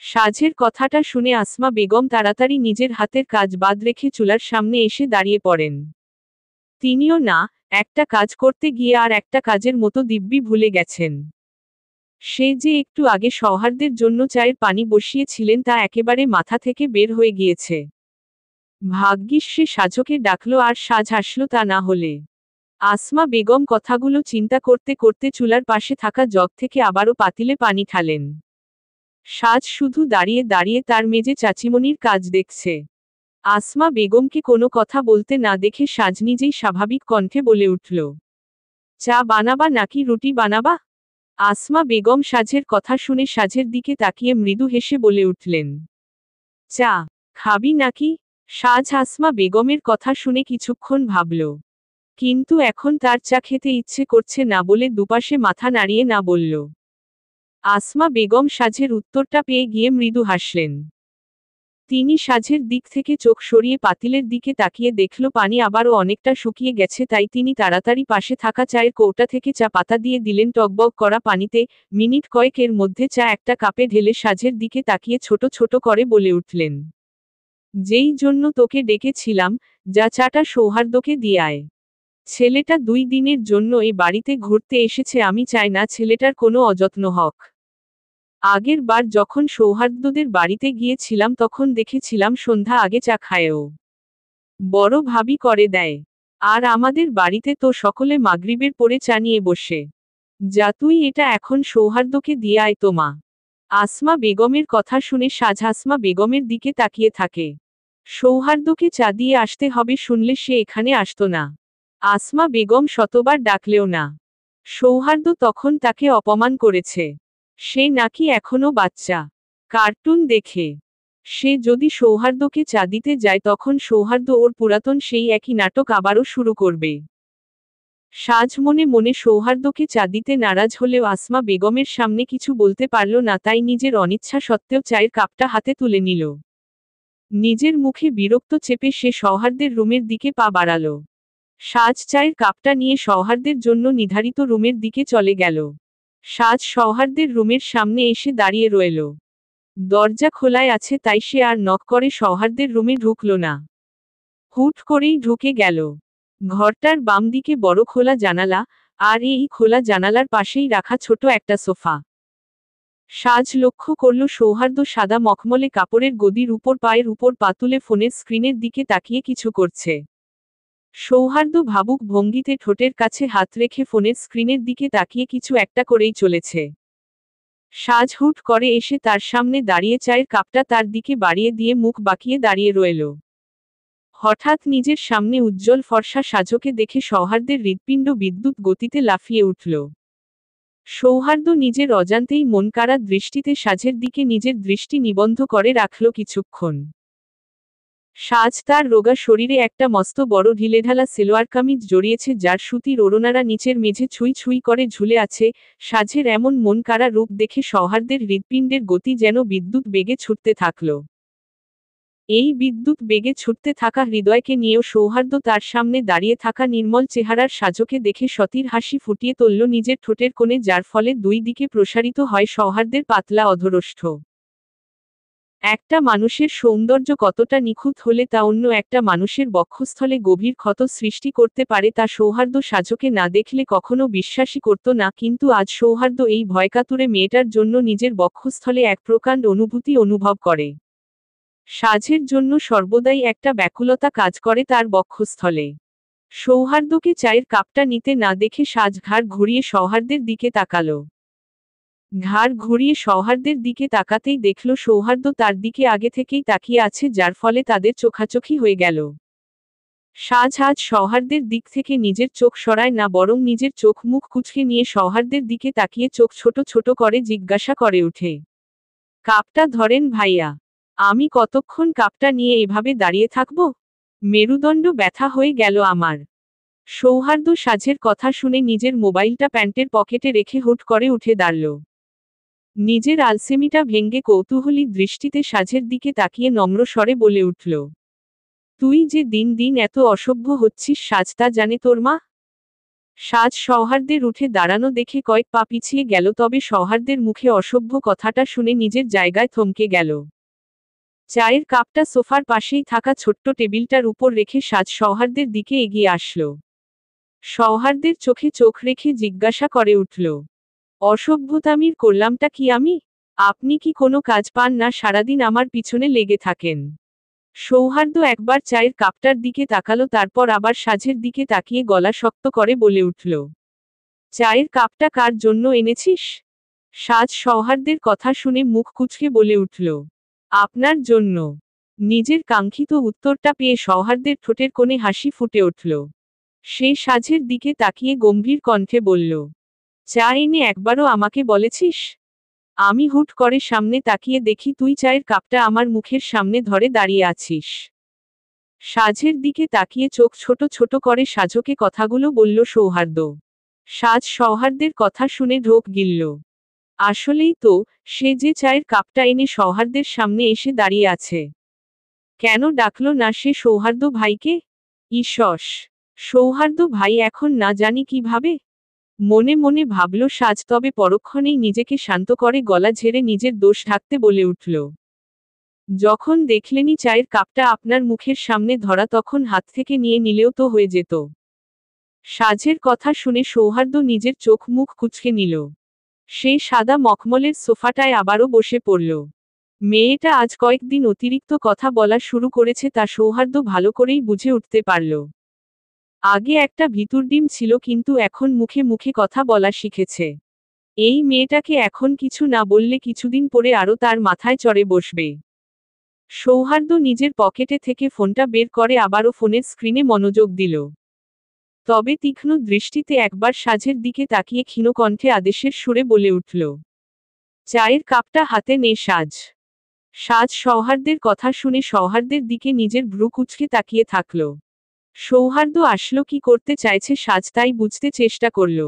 A: সাজের কথাটা শুনে আসমা বেগম তাড়াতাড়ি নিজের হাতের কাজ বাদ রেখে চুলার সামনে এসে দাঁড়িয়ে পড়েন। তিনিও না, একটা কাজ করতে গিয়ে আর একটা কাজের মতো দিব্যি ভুলে গেছেন। সে যে একটু আগে সৌহার্দের জন্য চায়ের পানি বসিয়েছিলেন তা একেবারে মাথা থেকে বের হয়ে গিয়েছে। ভাগ্যিস সে সাজকে ডাকলো আর সাজ হাসল, তা না হলে। আসমা বেগম কথাগুলো চিন্তা করতে করতে চুলার পাশে থাকা জগ থেকে আবারও পাতিলে পানি ঢালেন। সাজ শুধু দাঁড়িয়ে দাঁড়িয়ে তার মেজে চাচিমণির কাজ দেখছে। আসমা বেগমকে কোনো কথা বলতে না দেখে সাজ নিজেই স্বাভাবিক কণ্ঠে বলে উঠল, চা বানাবা নাকি রুটি বানাবা? আসমা বেগম সাজের কথা শুনে সাজের দিকে তাকিয়ে মৃদু হেসে বলে উঠলেন, চা খাবি নাকি? সাজ আসমা বেগমের কথা শুনে কিছুক্ষণ ভাবল, কিন্তু এখন তার চা খেতে ইচ্ছে করছে না বলে দুপাশে মাথা নাড়িয়ে না বলল। আসমা বেগম সাজের উত্তরটা পেয়ে গিয়ে মৃদু হাসলেন। তিনি সাজের দিক থেকে চোখ সরিয়ে পাতিলের দিকে তাকিয়ে দেখল পানি আবারও অনেকটা শুকিয়ে গেছে, তাই তিনি তাড়াতাড়ি পাশে থাকা চায়ের কৌটা থেকে চা পাতা দিয়ে দিলেন টগবগ করা পানিতে। মিনিট কয়েকের মধ্যে চা একটা কাপে ঢেলে সাজের দিকে তাকিয়ে ছোট ছোট করে বলে উঠলেন, যেই জন্য তোকে ডেকেছিলাম, যা চাটা সৌহার্দ্যকে দিয়ে আয়। ছেলেটা 2 দিনের জন্য এ বাড়িতে ঘুরতে এসেছে, আমি চাই না ছেলেটার কোনো অযত্ন হোক। আগের বার যখন সৌহার্দ্যদের বাড়িতে গিয়েছিলাম তখন দেখেছিলাম সন্ধ্যা আগে চা খায়ও। বড় ভাবি করে দেয়। আর আমাদের বাড়িতে তো সকলে মাগরিবের পরে চা নিয়ে বসে। যা তুই এটা এখন সৌহার্দ্যকে দিয়ে আয় তো মা। আসমা বেগমের কথা শুনে সাজ আসমা বেগমের দিকে তাকিয়ে থাকে। সৌহার্দ্যকে চা দিয়ে আসতে হবে শুনলে সে এখানে আসতো না। আসমা বেগম শতবার ডাকলেও না। সৌহার্দ্য তখন তাকে অপমান করেছে। সে নাকি এখনো বাচ্চা, কার্টুন দেখে। সে যদি সৌহার্দ্যকে চা দিতে যায় তখন সৌহার্দ্য ওর পুরাতন সেই একই নাটক আবারও শুরু করবে। সাজ মনে মনে সৌহার্দ্যকে চা দিতে নারাজ হলেও আসমা বেগমের সামনে কিছু বলতে পারল না, তাই নিজের অনিচ্ছা সত্ত্বেও চায়ের কাপটা হাতে তুলে নিল। নিজের মুখে বিরক্ত চেপে সে সৌহার্দ্যের রুমের দিকে পা বাড়াল। সাজ চায়ের কাপটা নিয়ে সৌহার্দ্যের জন্য নির্ধারিত রুমের দিকে চলে গেল। সাজ সৌহার্দ্যের রুমের সামনে এসে দাঁড়িয়ে রইল। দরজা খোলায় আছে তাই সে আর নক করে সৌহার্দ্যের রুমে ঢুকল না। হুট করেই ঢুকে গেল। ঘরটার বাম দিকে বড় খোলা জানালা, আর এই খোলা জানালার পাশেই রাখা ছোট একটা সোফা। সাজ লক্ষ্য করল সৌহার্দ্য সাদা মখমলে কাপড়ের গদির উপর পায়ের উপর পা তুলে ফোনের স্ক্রিনের দিকে তাকিয়ে কিছু করছে। সৌহার্দ্য ভাবুক ভঙ্গিতে ঠোঁটের কাছে হাত রেখে ফোনের স্ক্রিনের দিকে তাকিয়ে কিছু একটা করেই চলেছে। সাজ হুট করে এসে তার সামনে দাঁড়িয়ে চায়ের কাপটা তার দিকে বাড়িয়ে দিয়ে মুখ বাঁকিয়ে দাঁড়িয়ে রইল। হঠাৎ নিজের সামনে উজ্জ্বল ফর্সা সাজকে দেখে সৌহার্দ্যের হৃৎপিণ্ড বিদ্যুৎ গতিতে লাফিয়ে উঠল। সৌহার্দ্য নিজের অজান্তেই মনকাড়া দৃষ্টিতে সাজের দিকে নিজের দৃষ্টি নিবদ্ধ করে রাখল কিছুক্ষণ। সাজ তার রোগা শরীরে একটা মস্ত বড় ঢিলেঢালা সেলোয়ার কামিজ জড়িয়েছে, যার সুতির ওড়নারা নিচের মেঝে ছুঁই ছুঁই করে ঝুলে আছে। সাজের এমন মন কাড়া রূপ দেখে সৌহার্দ্যের হৃৎপিণ্ডের গতি যেন বিদ্যুৎ বেগে ছুটতে থাকল। এই বিদ্যুৎ বেগে ছুটতে থাকা হৃদয়কে নিয়েও সৌহার্দ্য তার সামনে দাঁড়িয়ে থাকা নির্মল চেহারার সাজকে দেখে সতীর হাসি ফুটিয়ে তুলল নিজের ঠোঁটের কোণে, যার ফলে 2 দিকে প্রসারিত হয় সৌহার্দ্যের পাতলা অধরষ্ঠ। একটা মানুষের সৌন্দর্য কতটা নিখুঁত হলে তা অন্য একটা মানুষের বক্ষস্থলে গভীর ক্ষত সৃষ্টি করতে পারে তা সৌহার্দ্য সাজকে না দেখলে কখনো বিশ্বাসই করত না, কিন্তু আজ সৌহার্দ্য এই ভয়কাতুরে মেয়েটার জন্য নিজের বক্ষস্থলে এক প্রকাণ্ড অনুভূতি অনুভব করে। সাজের জন্য সর্বদাই একটা ব্যাকুলতা কাজ করে তার বক্ষস্থলে। সৌহার্দ্যকে চায়ের কাপটা নিতে না দেখে সাজ ঘাড় ঘুরিয়ে সৌহার্দ্যের দিকে তাকালো। ঘাড় ঘুরিয়ে সৌহার্দ্যের দিকে তাকাতেই দেখল সৌহার্দ্য তার দিকে আগে থেকেই তাকিয়ে আছে, যার ফলে তাদের চোখাচোখি হয়ে গেল। সাজ আজ সৌহার্দ্যের দিক থেকে নিজের চোখ সরায় না, বরং নিজের চোখ মুখ কুঁচকে নিয়ে সৌহার্দ্যের দিকে তাকিয়ে চোখ ছোট ছোট করে জিজ্ঞাসা করে উঠে, কাপটা ধরেন ভাইয়া। আমি কতক্ষণ কাপটা নিয়ে এভাবে দাঁড়িয়ে থাকব? মেরুদণ্ড ব্যথা হয়ে গেল আমার। সৌহার্দ্য সাজের কথা শুনে নিজের মোবাইলটা প্যান্টের পকেটে রেখে হুট করে উঠে দাঁড়াল। নিজের আলসেমিটা ভেঙ্গে কৌতূহলী দৃষ্টিতে সাজের দিকে তাকিয়ে নম্র স্বরে বলে উঠল, তুই যে দিন দিন এত অসভ্য হচ্ছিস সাজ, তা জানে তোর মা? সাজ সৌহার্দ্যের উঠে দাঁড়ানো দেখে কয়েক পা পিছিয়ে গেল, তবে সৌহার্দ্যের মুখে অসভ্য কথাটা শুনে নিজের জায়গায় থমকে গেল। চায়ের কাপটা সোফার পাশেই থাকা ছোট্ট টেবিলটার উপর রেখে সাজ সৌহার্দ্যের দিকে এগিয়ে আসলো। সৌহার্দ্যের চোখে চোখ রেখে জিজ্ঞাসা করে উঠল, অসভ্যতামির করলামটা কি আমি? আপনি কি কোনো কাজ পান না, সারাদিন আমার পিছনে লেগে থাকেন? সৌহার্দ্য একবার চায়ের কাপটার দিকে তাকালো, তারপর আবার সাজের দিকে তাকিয়ে গলা শক্ত করে বলে উঠল, চায়ের কাপটা কার জন্য এনেছিস? সাজ সৌহার্দ্যের কথা শুনে মুখ কুঁচকে বলে উঠল, আপনার জন্য। নিজের কাঙ্ক্ষিত উত্তরটা পেয়ে সৌহার্দ্যের ঠোঁটের কোণে হাসি ফুটে উঠল। সে সাজের দিকে তাকিয়ে গম্ভীর কণ্ঠে বলল, চা এনে একবারও আমাকে বলেছিস? আমি হুট করে সামনে তাকিয়ে দেখি তুই চায়ের কাপটা আমার মুখের সামনে ধরে দাঁড়িয়ে আছিস। সাজের দিকে তাকিয়ে চোখ ছোট ছোট করে সাজকে কথাগুলো বলল সৌহার্দ্য। সাজ সৌহার্দ্যের কথা শুনে ঢোক গিলল। আসলেই তো, সে যে চায়ের কাপটা এনে সৌহার্দ্যের সামনে এসে দাঁড়িয়ে আছে। কেন ডাকলো না সে সৌহার্দ্য ভাইকে? ঈষস, সৌহার্দ্য ভাই এখন না জানি কিভাবে। মনে মনে ভাবল সাজ, তবে পরক্ষণেই নিজেকে শান্ত করে গলা ঝেড়ে নিজের দোষ ঢাকতে বলে উঠল, যখন দেখলেনি চায়ের কাপটা আপনার মুখের সামনে ধরা, তখন হাত থেকে নিয়ে নিলেও তো হয়ে যেত। সাজের কথা শুনে সৌহার্দ্য নিজের চোখ মুখ কুঁচকে নিল। সেই সাদা মখমলের সোফাটায় আবারও বসে পড়ল। মেয়েটা আজ কয়েকদিন অতিরিক্ত কথা বলা শুরু করেছে, তা সৌহার্দ্য ভালো করেই বুঝে উঠতে পারল। আগে একটা ভিতুর ডিম ছিল, কিন্তু এখন মুখে মুখে কথা বলা শিখেছে। এই মেয়েটাকে এখন কিছু না বললে কিছুদিন পরে আরও তার মাথায় চড়ে বসবে। সৌহার্দ্য নিজের পকেটে থেকে ফোনটা বের করে আবারও ফোনের স্ক্রিনে মনোযোগ দিল। তবে তীক্ষ্ণ দৃষ্টিতে একবার সাজের দিকে তাকিয়ে ক্ষীণ কণ্ঠে আদেশের সুরে বলে উঠল, চায়ের কাপটা হাতে নে সাজ। সাজ সৌহার্দ্যের কথা শুনে সৌহার্দ্যের দিকে নিজের ভ্রু কুঁচকে তাকিয়ে থাকল। সৌহার্দ্য আসলো কি করতে চাইছে সাজ তাই বুঝতে চেষ্টা করল।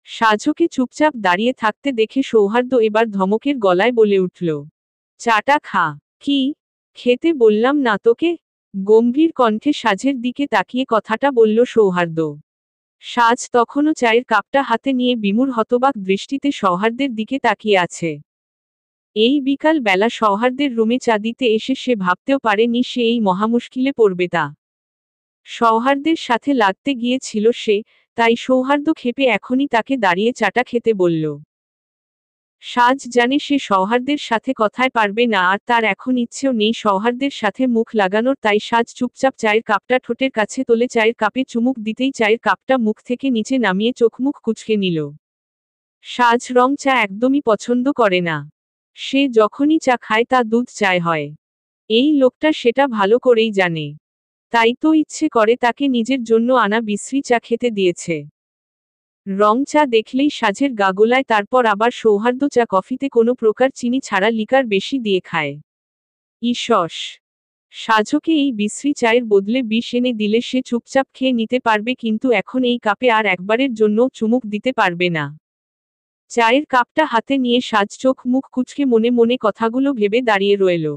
A: সাজকে চুপচাপ দাঁড়িয়ে থাকতে দেখে সৌহার্দ্য এবার ধমকের গলায় বলে উঠল, চাটা খা। কি? খেতে বললাম না তোকে? গম্ভীর কণ্ঠে সাজের দিকে তাকিয়ে কথাটা বলল সৌহার্দ্য। সাজ তখনও চায়ের কাপটা হাতে নিয়ে বিমূঢ় হতবাক দৃষ্টিতে সৌহার্দ্যের দিকে তাকিয়ে আছে। এই বিকাল বেলা সৌহার্দ্যের রুমে চা দিতে এসে সে ভাবতেও পারেনি সে এই মহামুশকিলে পড়বে। তা সৌহার্দ্যের সাথে লাগতে গিয়েছিল সে, তাই সৌহার্দ্য ক্ষেপে এখনই তাকে দাঁড়িয়ে চাটা খেতে বলল। সাজ জানে সে সৌহার্দ্যের সাথে কথায় পারবে না, আর তার এখন ইচ্ছেও নেই সৌহার্দ্যের সাথে মুখ লাগানোর, তাই সাজ চুপচাপ চায়ের কাপটা ঠোঁটের কাছে তোলে। চায়ের কাপে চুমুক দিতেই চায়ের কাপটা মুখ থেকে নিচে নামিয়ে চোখ মুখ কুঁচকে নিল। সাজ রং চা একদমই পছন্দ করে না। সে যখনই চা খায় তা দুধ চায় হয়। এই লোকটা সেটা ভালো করেই জানে। তাই তো ইচ্ছে করে তাকে নিজের জন্য আনা বিশ্রী চা খেতে দিয়েছে। রং চা দেখলেই সাজের গা গোলায়, তারপর আবার সৌহার্দ্য চা কফিতে কোনো প্রকার চিনি ছাড়া লিকার বেশি দিয়ে খায়। ঈষস, সাজকে এই বিশ্রী চায়ের বদলে বিষ এনে দিলে সে চুপচাপ খেয়ে নিতে পারবে, কিন্তু এখন এই কাপে আর একবারের জন্য চুমুক দিতে পারবে না। চায়ের কাপটা হাতে নিয়ে সাজ চোখ মুখ কুঁচকে মনে মনে কথাগুলো ভেবে দাঁড়িয়ে রইল।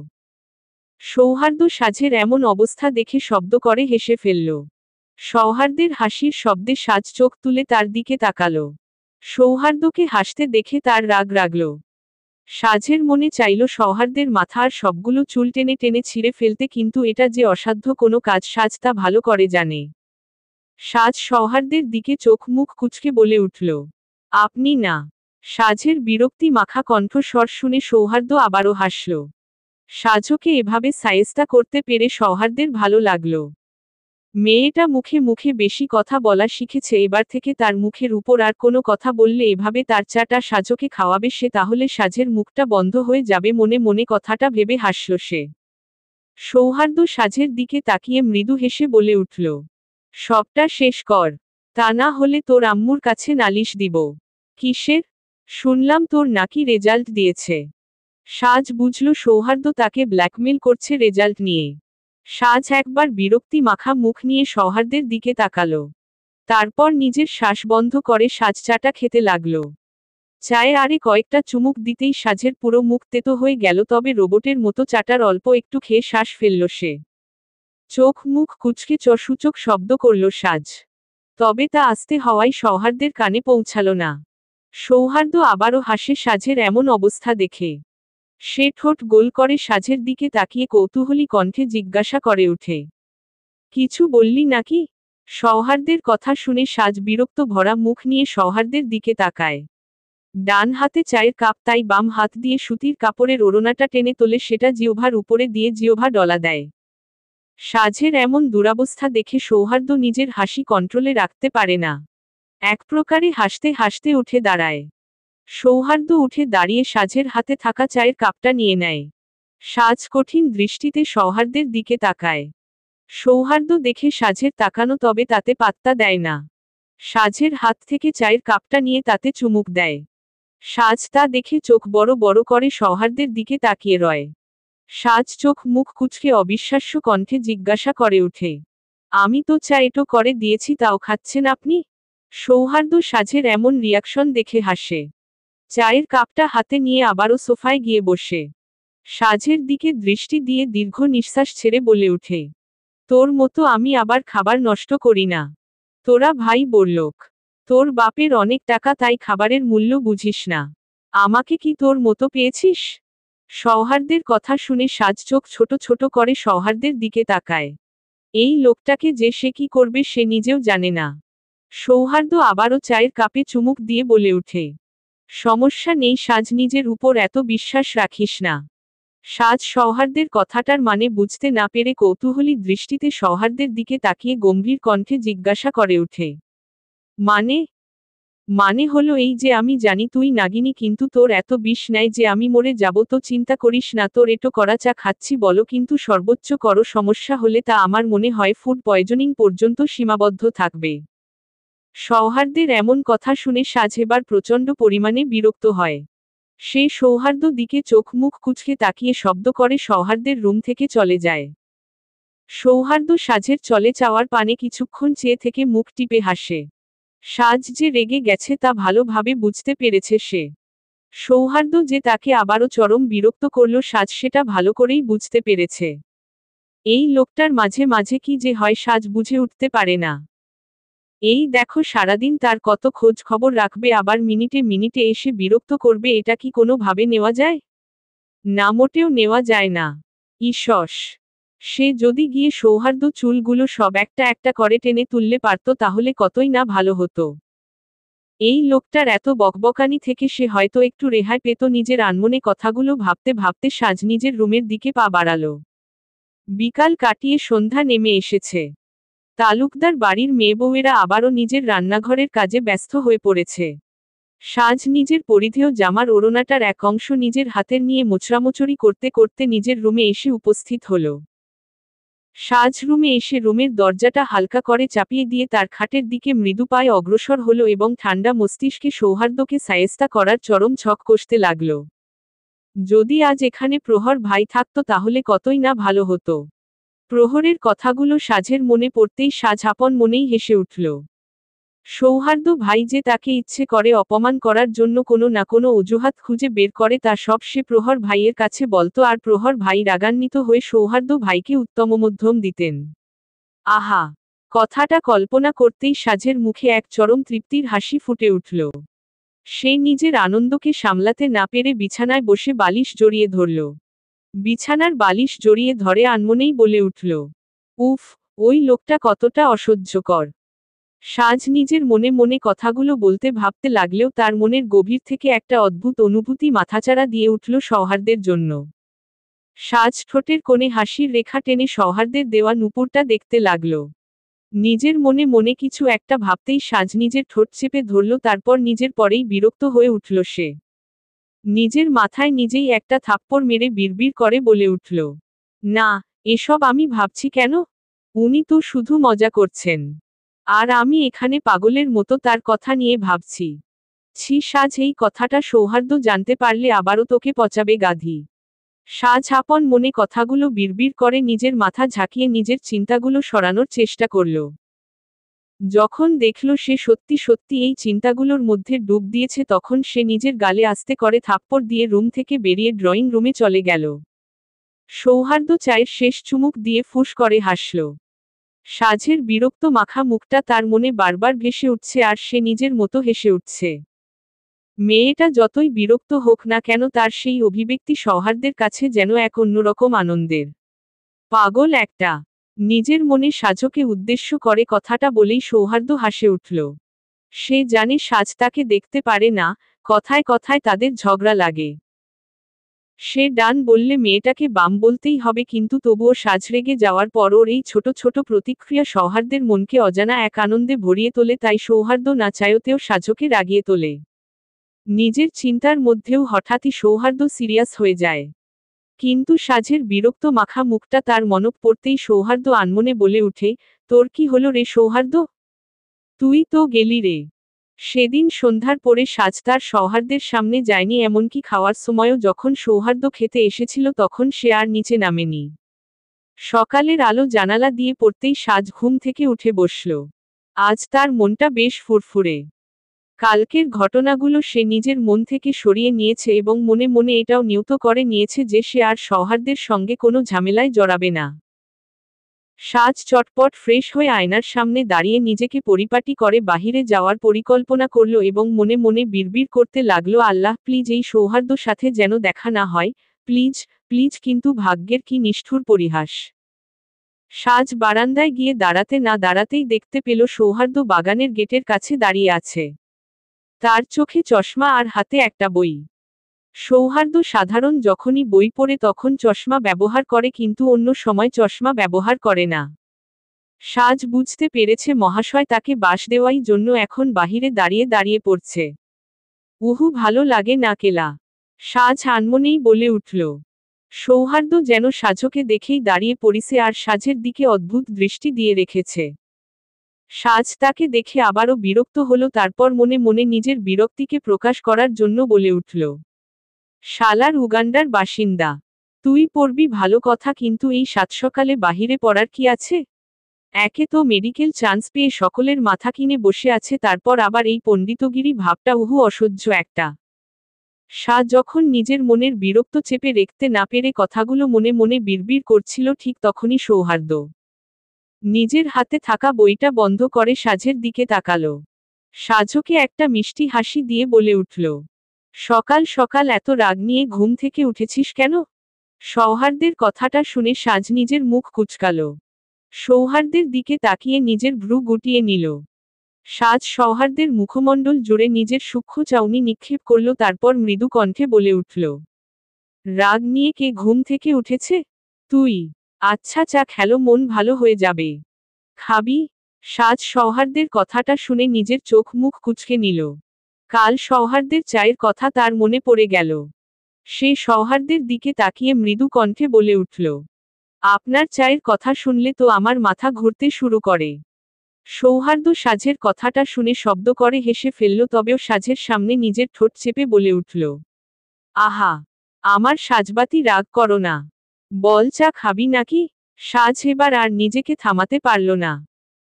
A: সৌহার্দ্য সাজের এমন অবস্থা দেখে শব্দ করে হেসে ফেলল। সৌহার্দ্যের হাসির শব্দে সাজ চোখ তুলে তার দিকে তাকালো। সৌহার্দ্যকে হাসতে দেখে তার রাগ রাগল। সাজের মনে চাইল সৌহার্দ্যের মাথা আর সবগুলো চুল টেনে টেনে ছিঁড়ে ফেলতে, কিন্তু এটা যে অসাধ্য কোনো কাজ সাজ তা ভালো করে জানে। সাজ সৌহার্দ্যের দিকে চোখ মুখ কুঁচকে বলে উঠল, আপনি না। সাজের বিরক্তি মাখা কণ্ঠস্বর শুনে সৌহার্দ্য আবারও হাসল। সাজকে এভাবে সায়েস্তা করতে পেরে সৌহার্দ্যের ভালো লাগল। মেয়েটা মুখে মুখে বেশি কথা বলা শিখেছে, এবার থেকে তার মুখের উপর আর কোনো কথা বললে এভাবে তার চাটা সাজকে খাওয়াবে সে, তাহলে সাজের মুখটা বন্ধ হয়ে যাবে। মনে মনে কথাটা ভেবে হাসল সে। সৌহার্দ্য সাজের দিকে তাকিয়ে মৃদু হেসে বলে উঠল, সবটা শেষ কর, তা না হলে তোর আম্মুর কাছে নালিশ দিব। কিসের? শুনলাম তোর নাকি রেজাল্ট দিয়েছে। সাজ বুঝল সৌহার্দ্য তাকে ব্ল্যাকমেল করছে রেজাল্ট নিয়ে। সাজ একবার বিরক্তি মাখা মুখ নিয়ে সৌহার্দ্যের দিকে তাকালো। তারপর নিজের শ্বাস বন্ধ করে সাজ চাটা খেতে লাগল। চায়ে আরে কয়েকটা চুমুক দিতেই সাজের পুরো মুখ তেতো হয়ে গেল, তবে রোবটের মতো চাটার অল্প একটু খেয়ে শ্বাস ফেলল সে। চোখ মুখ কুঁচকে চসূচক শব্দ করল সাজ। তবে তা আস্তে হওয়ায় সৌহার্দের কানে পৌঁছাল না। সৌহার্দ্য আবারও হাসে সাজের এমন অবস্থা দেখে। সে ঠোঁট গোল করে সাজের দিকে তাকিয়ে কৌতূহলী কণ্ঠে জিজ্ঞাসা করে উঠে, কিছু বললি নাকি? সৌহার্দের কথা শুনে সাজ বিরক্ত ভরা মুখ নিয়ে সৌহার্দের দিকে তাকায়। ডান হাতে চায়ের কাপ, তাই বাম হাত দিয়ে সুতির কাপড়ের ওড়নাটা টেনে তোলে সেটা জিহ্বার উপরে দিয়ে জিহ্বা ডলা দেয়। সাজের এমন দুরবস্থা দেখে সৌহার্দ্য নিজের হাসি কন্ট্রোলে রাখতে পারে না। এক প্রকারে হাসতে হাসতে উঠে দাঁড়ায়। সৌহার্দ্য উঠে দাঁড়িয়ে সাজের হাতে থাকা চায়ের কাপটা নিয়ে নেয়। সাজ কঠিন দৃষ্টিতে সৌহার্দ্যের দিকে তাকায়। সৌহার্দ্য দেখে সাজের তাকানো, তবে তাতে পাত্তা দেয় না। সাজের হাত থেকে চায়ের কাপটা নিয়ে তাতে চুমুক দেয়। সাজ তা দেখে চোখ বড় বড় করে সৌহার্দ্যের দিকে তাকিয়ে রয়। সাজ চোখ মুখ কুঁচকে অবিশ্বাস্য কণ্ঠে জিজ্ঞাসা করে উঠে, আমি তো চা এটো করে দিয়েছি, তাও খাচ্ছেন আপনি? সৌহার্দ্য সাজের এমন রিয়াকশন দেখে হাসে। চায়ের কাপটা হাতে নিয়ে আবারও সোফায় গিয়ে বসে সাজের দিকে দৃষ্টি দিয়ে দীর্ঘ নিঃশ্বাস ছেড়ে বলে উঠে, তোর মতো আমি আবার খাবার নষ্ট করি না। তোরা ভাই বড়লোক, তোর বাপের অনেক টাকা, তাই খাবারের মূল্য বুঝিস না। আমাকে কি তোর মতো পেয়েছিস? সৌহার্দ্যের কথা শুনে সাজ চোখ ছোট ছোট করে সৌহার্দ্যের দিকে তাকায়। এই লোকটাকে যে সে কি করবে সে নিজেও জানে না। সৌহার্দ্য আবারও চায়ের কাপে চুমুক দিয়ে বলে উঠে, সমস্যা নেই সাজ, নিজের উপর এত বিশ্বাস রাখিস না। সাজ সৌহার্দ্যের কথাটার মানে বুঝতে না পেরে কৌতূহলী দৃষ্টিতে সৌহার্দ্যের দিকে তাকিয়ে গম্ভীর কণ্ঠে জিজ্ঞাসা করে উঠে, মানে হলো এই যে আমি জানি তুই নাগিনী, কিন্তু তোর এত বিষ নেয় যে আমি মরে যাব, তো চিন্তা করিস না, তোর এটো করা চা খাচ্ছি বলো, কিন্তু সর্বোচ্চ করো সমস্যা হলে তা আমার মনে হয় ফুড পয়জনিং পর্যন্ত সীমাবদ্ধ থাকবে। সৌহার্দ্যের এমন কথা শুনে সাজ এবার প্রচণ্ড পরিমাণে বিরক্ত হয়। সে সৌহার্দ্য দিকে চোখ মুখ কুঁচকে তাকিয়ে শব্দ করে সৌহার্দ্যের রুম থেকে চলে যায়। সৌহার্দ্য সাজের চলে যাওয়ার পানে কিছুক্ষণ চেয়ে থেকে মুখ টিপে হাসে। সাজ যে রেগে গেছে তা ভালোভাবে বুঝতে পেরেছে সে। সৌহার্দ্য যে তাকে আবারও চরম বিরক্ত করল সাজ সেটা ভালো করেই বুঝতে পেরেছে। এই লোকটার মাঝে মাঝে কি যে হয় সাজ বুঝে উঠতে পারে না। এই দেখো সারাদিন তার কত খোঁজ খবর রাখবে, আবার মিনিটে মিনিটে এসে বিরক্ত করবে, এটা কি কোনো ভাবে নেওয়া যায়? না, মোটেও নেওয়া যায় না। ঈষস সে যদি গিয়ে সৌহার্দ্য চুলগুলো সব একটা একটা করে টেনে তুললে পারত, তাহলে কতই না ভালো হতো। এই লোকটার এত বকবকানি থেকে সে হয়তো একটু রেহাই পেত। নিজের আনমনে কথাগুলো ভাবতে ভাবতে সাজ নিজের রুমের দিকে পা বাড়ালো। বিকাল কাটিয়ে সন্ধ্যা নেমে এসেছে। তালুকদার বাড়ির মেয়েবউয়েরা আবারও নিজের রান্নাঘরের কাজে ব্যস্ত হয়ে পড়েছে। সাজ নিজের পরিধেয় জামার ওড়নাটার এক অংশ নিজের হাতের নিয়ে মোচড়ামোচড়ি করতে করতে নিজের রুমে এসে উপস্থিত হল। সাজ রুমে এসে রুমের দরজাটা হালকা করে চাপিয়ে দিয়ে তার খাটের দিকে মৃদু পায়ে অগ্রসর হলো এবং ঠান্ডা মস্তিষ্কে সৌহার্দ্যকে সায়েস্তা করার চরম ছক কষতে লাগল। যদি আজ এখানে প্রহর ভাই থাকতো তাহলে কতই না ভালো হতো। প্রহরের কথাগুলো সাজের মনে পড়তেই সাজ আপন মনেই হেসে উঠল। সৌহার্দ্য ভাই যে তাকে ইচ্ছে করে অপমান করার জন্য কোনো না কোনো অজুহাত খুঁজে বের করে, তা সব সে প্রহর ভাইয়ের কাছে বলতো, আর প্রহর ভাই রাগান্বিত হয়ে সৌহার্দ্য ভাইকে উত্তম মধ্যম দিতেন। আহা, কথাটা কল্পনা করতেই সাজের মুখে এক চরম তৃপ্তির হাসি ফুটে উঠল। সে নিজের আনন্দকে সামলাতে না পেরে বিছানায় বসে বালিশ জড়িয়ে ধরল। বিছানার বালিশ জড়িয়ে ধরে আনমনেই বলে উঠল, উফ, ওই লোকটা কতটা অসহ্যকর। সাজ নিজের মনে মনে কথাগুলো বলতে ভাবতে লাগলেও তার মনের গভীর থেকে একটা অদ্ভুত অনুভূতি মাথাচাড়া দিয়ে উঠল সৌহার্দ্যের জন্য। সাজ ঠোঁটের কোণে হাসির রেখা টেনে সৌহার্দ্যের দেওয়া নুপুরটা দেখতে লাগল। নিজের মনে মনে কিছু একটা ভাবতেই সাজ নিজের ঠোঁট চেপে ধরল, তারপর নিজের পরেই বিরক্ত হয়ে উঠল সে। নিজের মাথায় নিজেই একটা থাপ্পড় মেরে বিড়বিড় করে বলে উঠল, না, এসব আমি ভাবছি কেন? উনি তো শুধু মজা করছেন, আর আমি এখানে পাগলের মতো তার কথা নিয়ে ভাবছি। ছি সাজ, এই কথাটা সৌহার্দ্য জানতে পারলে আবারও তোকে পচাবে গাধি। সাজ আপন মনে কথাগুলো বিড়বিড় করে নিজের মাথা ঝাঁকিয়ে নিজের চিন্তাগুলো সরানোর চেষ্টা করল। যখন দেখল সে সত্যি সত্যি এই চিন্তাগুলোর মধ্যে ডুব দিয়েছে তখন সে নিজের গালে আস্তে করে থাপ্পড় দিয়ে রুম থেকে বেরিয়ে ড্রয়িং রুমে চলে গেল। সৌহার্দ্য চায়ের শেষ চুমুক দিয়ে ফুঁস করে হাসল। সাজের বিরক্ত মাখা মুখটা তার মনে বারবার ভেসে উঠছে আর সে নিজের মতো হেসে উঠছে। মেয়েটা যতই বিরক্ত হোক না কেন তার সেই অভিব্যক্তি সৌহার্দ্যের কাছে যেন এক অন্যরকম আনন্দের। পাগল একটা। নিজের মনে সাজকে উদ্দেশ্য করে কথাটা বলেই সৌহার্দ্য হাসে উঠল। সে জানে সাজ তাকে দেখতে পারে না, কথায় কথায় তাদের ঝগড়া লাগে। সে ডান বললে মেয়েটাকে বাম বলতেই হবে কিন্তু তবুও সাজ রেগে যাওয়ার পর ওর এই ছোট ছোট প্রতিক্রিয়া সৌহার্দ্যের মনকে অজানা এক আনন্দে ভরিয়ে তোলে, তাই সৌহার্দ্য না চাইতেও সাজকে রাগিয়ে তোলে। নিজের চিন্তার মধ্যেও হঠাৎই সৌহার্দ্য সিরিয়াস হয়ে যায়। কিন্তু সাজের বিরক্ত মাখা মুখটা তার মনক পড়তেই সৌহার্দ্য আনমনে বলে উঠে, তোর কি হলো রে সৌহার্দ্য? তুই তো গেলি রে। সেদিন সন্ধ্যার পরে সাজ তার সৌহার্দ্যের সামনে যায়নি, এমনকি খাওয়ার সময়ও যখন সৌহার্দ্য খেতে এসেছিল তখন সে আর নিচে নামেনি। সকালের আলো জানালা দিয়ে পড়তেই সাজ ঘুম থেকে উঠে বসল। আজ তার মনটা বেশ ফুরফুরে। কালকের ঘটনাগুলো সে নিজের মন থেকে সরিয়ে নিয়েছে এবং মনে মনে এটাও নিয়ত করে নিয়েছে যে সে আর সৌহার্দ্যের সঙ্গে কোনো ঝামেলায় জড়াবে না। সাজ চটপট ফ্রেশ হয়ে আয়নার সামনে দাঁড়িয়ে নিজেকে পরিপাটি করে বাহিরে যাওয়ার পরিকল্পনা করল এবং মনে মনে বিড়বিড় করতে লাগলো, আল্লাহ প্লিজ এই সৌহার্দ্যর সাথে যেন দেখা না হয়, প্লিজ প্লিজ। কিন্তু ভাগ্যের কি নিষ্ঠুর পরিহাস। সাজ বারান্দায় গিয়ে দাঁড়াতে না দাঁড়াতেই দেখতে পেল সৌহার্দ্য বাগানের গেটের কাছে দাঁড়িয়ে আছে। তার চোখে চশমা আর হাতে একটা বই। সৌহার্দ্য সাধারণ যখনই বই পড়ে তখন চশমা ব্যবহার করে কিন্তু অন্য সময় চশমা ব্যবহার করে না। সাজ বুঝতে পেরেছে মহাশয় তাকে বাস দেওয়াই জন্য এখন বাহিরে দাঁড়িয়ে দাঁড়িয়ে পড়ছে। উহু ভালো লাগে না কেলা। সাজ আনমনেই বলে উঠল। সৌহার্দ্য যেন সাজকে দেখেই দাঁড়িয়ে পড়িছে আর সাজের দিকে অদ্ভুত দৃষ্টি দিয়ে রেখেছে। সাজ তাকে দেখে আবারও বিরক্ত হলো, তারপর মনে মনে নিজের বিরক্তিকে প্রকাশ করার জন্য বলে উঠল, শালার উগান্ডার বাসিন্দা। তুই পড়বি ভালো কথা কিন্তু এই সাতসকালে বাহিরে পড়ার কি আছে? একে তো মেডিকেল চান্স পেয়ে সকলের মাথা কিনে বসে আছে, তারপর আবার এই পণ্ডিতগিরি ভাবটা উহু অসহ্য একটা। সাজ যখন নিজের মনের বিরক্ত চেপে রাখতে না পেরে কথাগুলো মনে মনে বিড়বিড় করছিল ঠিক তখনই সৌহার্দ্য নিজের হাতে থাকা বইটা বন্ধ করে সাজের দিকে তাকালো। সাজকে একটা মিষ্টি হাসি দিয়ে বলে উঠল, সকাল সকাল এত রাগ নিয়ে ঘুম থেকে উঠেছিস কেন? সৌহার্দ্যের কথাটা শুনে সাজ নিজের মুখ কুঁচকালো। সৌহার্দ্যের দিকে তাকিয়ে নিজের ভ্রু গুটিয়ে নিল। সাজ সৌহার্দ্যের মুখমণ্ডল জুড়ে নিজের সূক্ষ্ম চাউনি নিক্ষেপ করল, তারপর মৃদু কণ্ঠে বলে উঠল, রাগ নিয়ে কে ঘুম থেকে উঠেছে? তুই? আচ্ছা চা খেলো, মন ভালো হয়ে যাবে। খাবি? সাজ সৌহার্দ্যের কথাটা শুনে নিজের চোখ মুখ কুঁচকে নিল। কাল সৌহার্দ্যের চায়ের কথা তার মনে পড়ে গেল। সে সৌহার্দ্যের দিকে তাকিয়ে মৃদু কণ্ঠে বলে উঠল, আপনার চায়ের কথা শুনলে তো আমার মাথা ঘুরতে শুরু করে। সৌহার্দ্য সাজের কথাটা শুনে শব্দ করে হেসে ফেলল, তবেও সাজের সামনে নিজের ঠোঁট চেপে বলে উঠল, আহা, আমার সাজবাতি, রাগ করো না। বল চা খাবি নাকি? সাজ এবার আর নিজেকে থামাতে পারল না।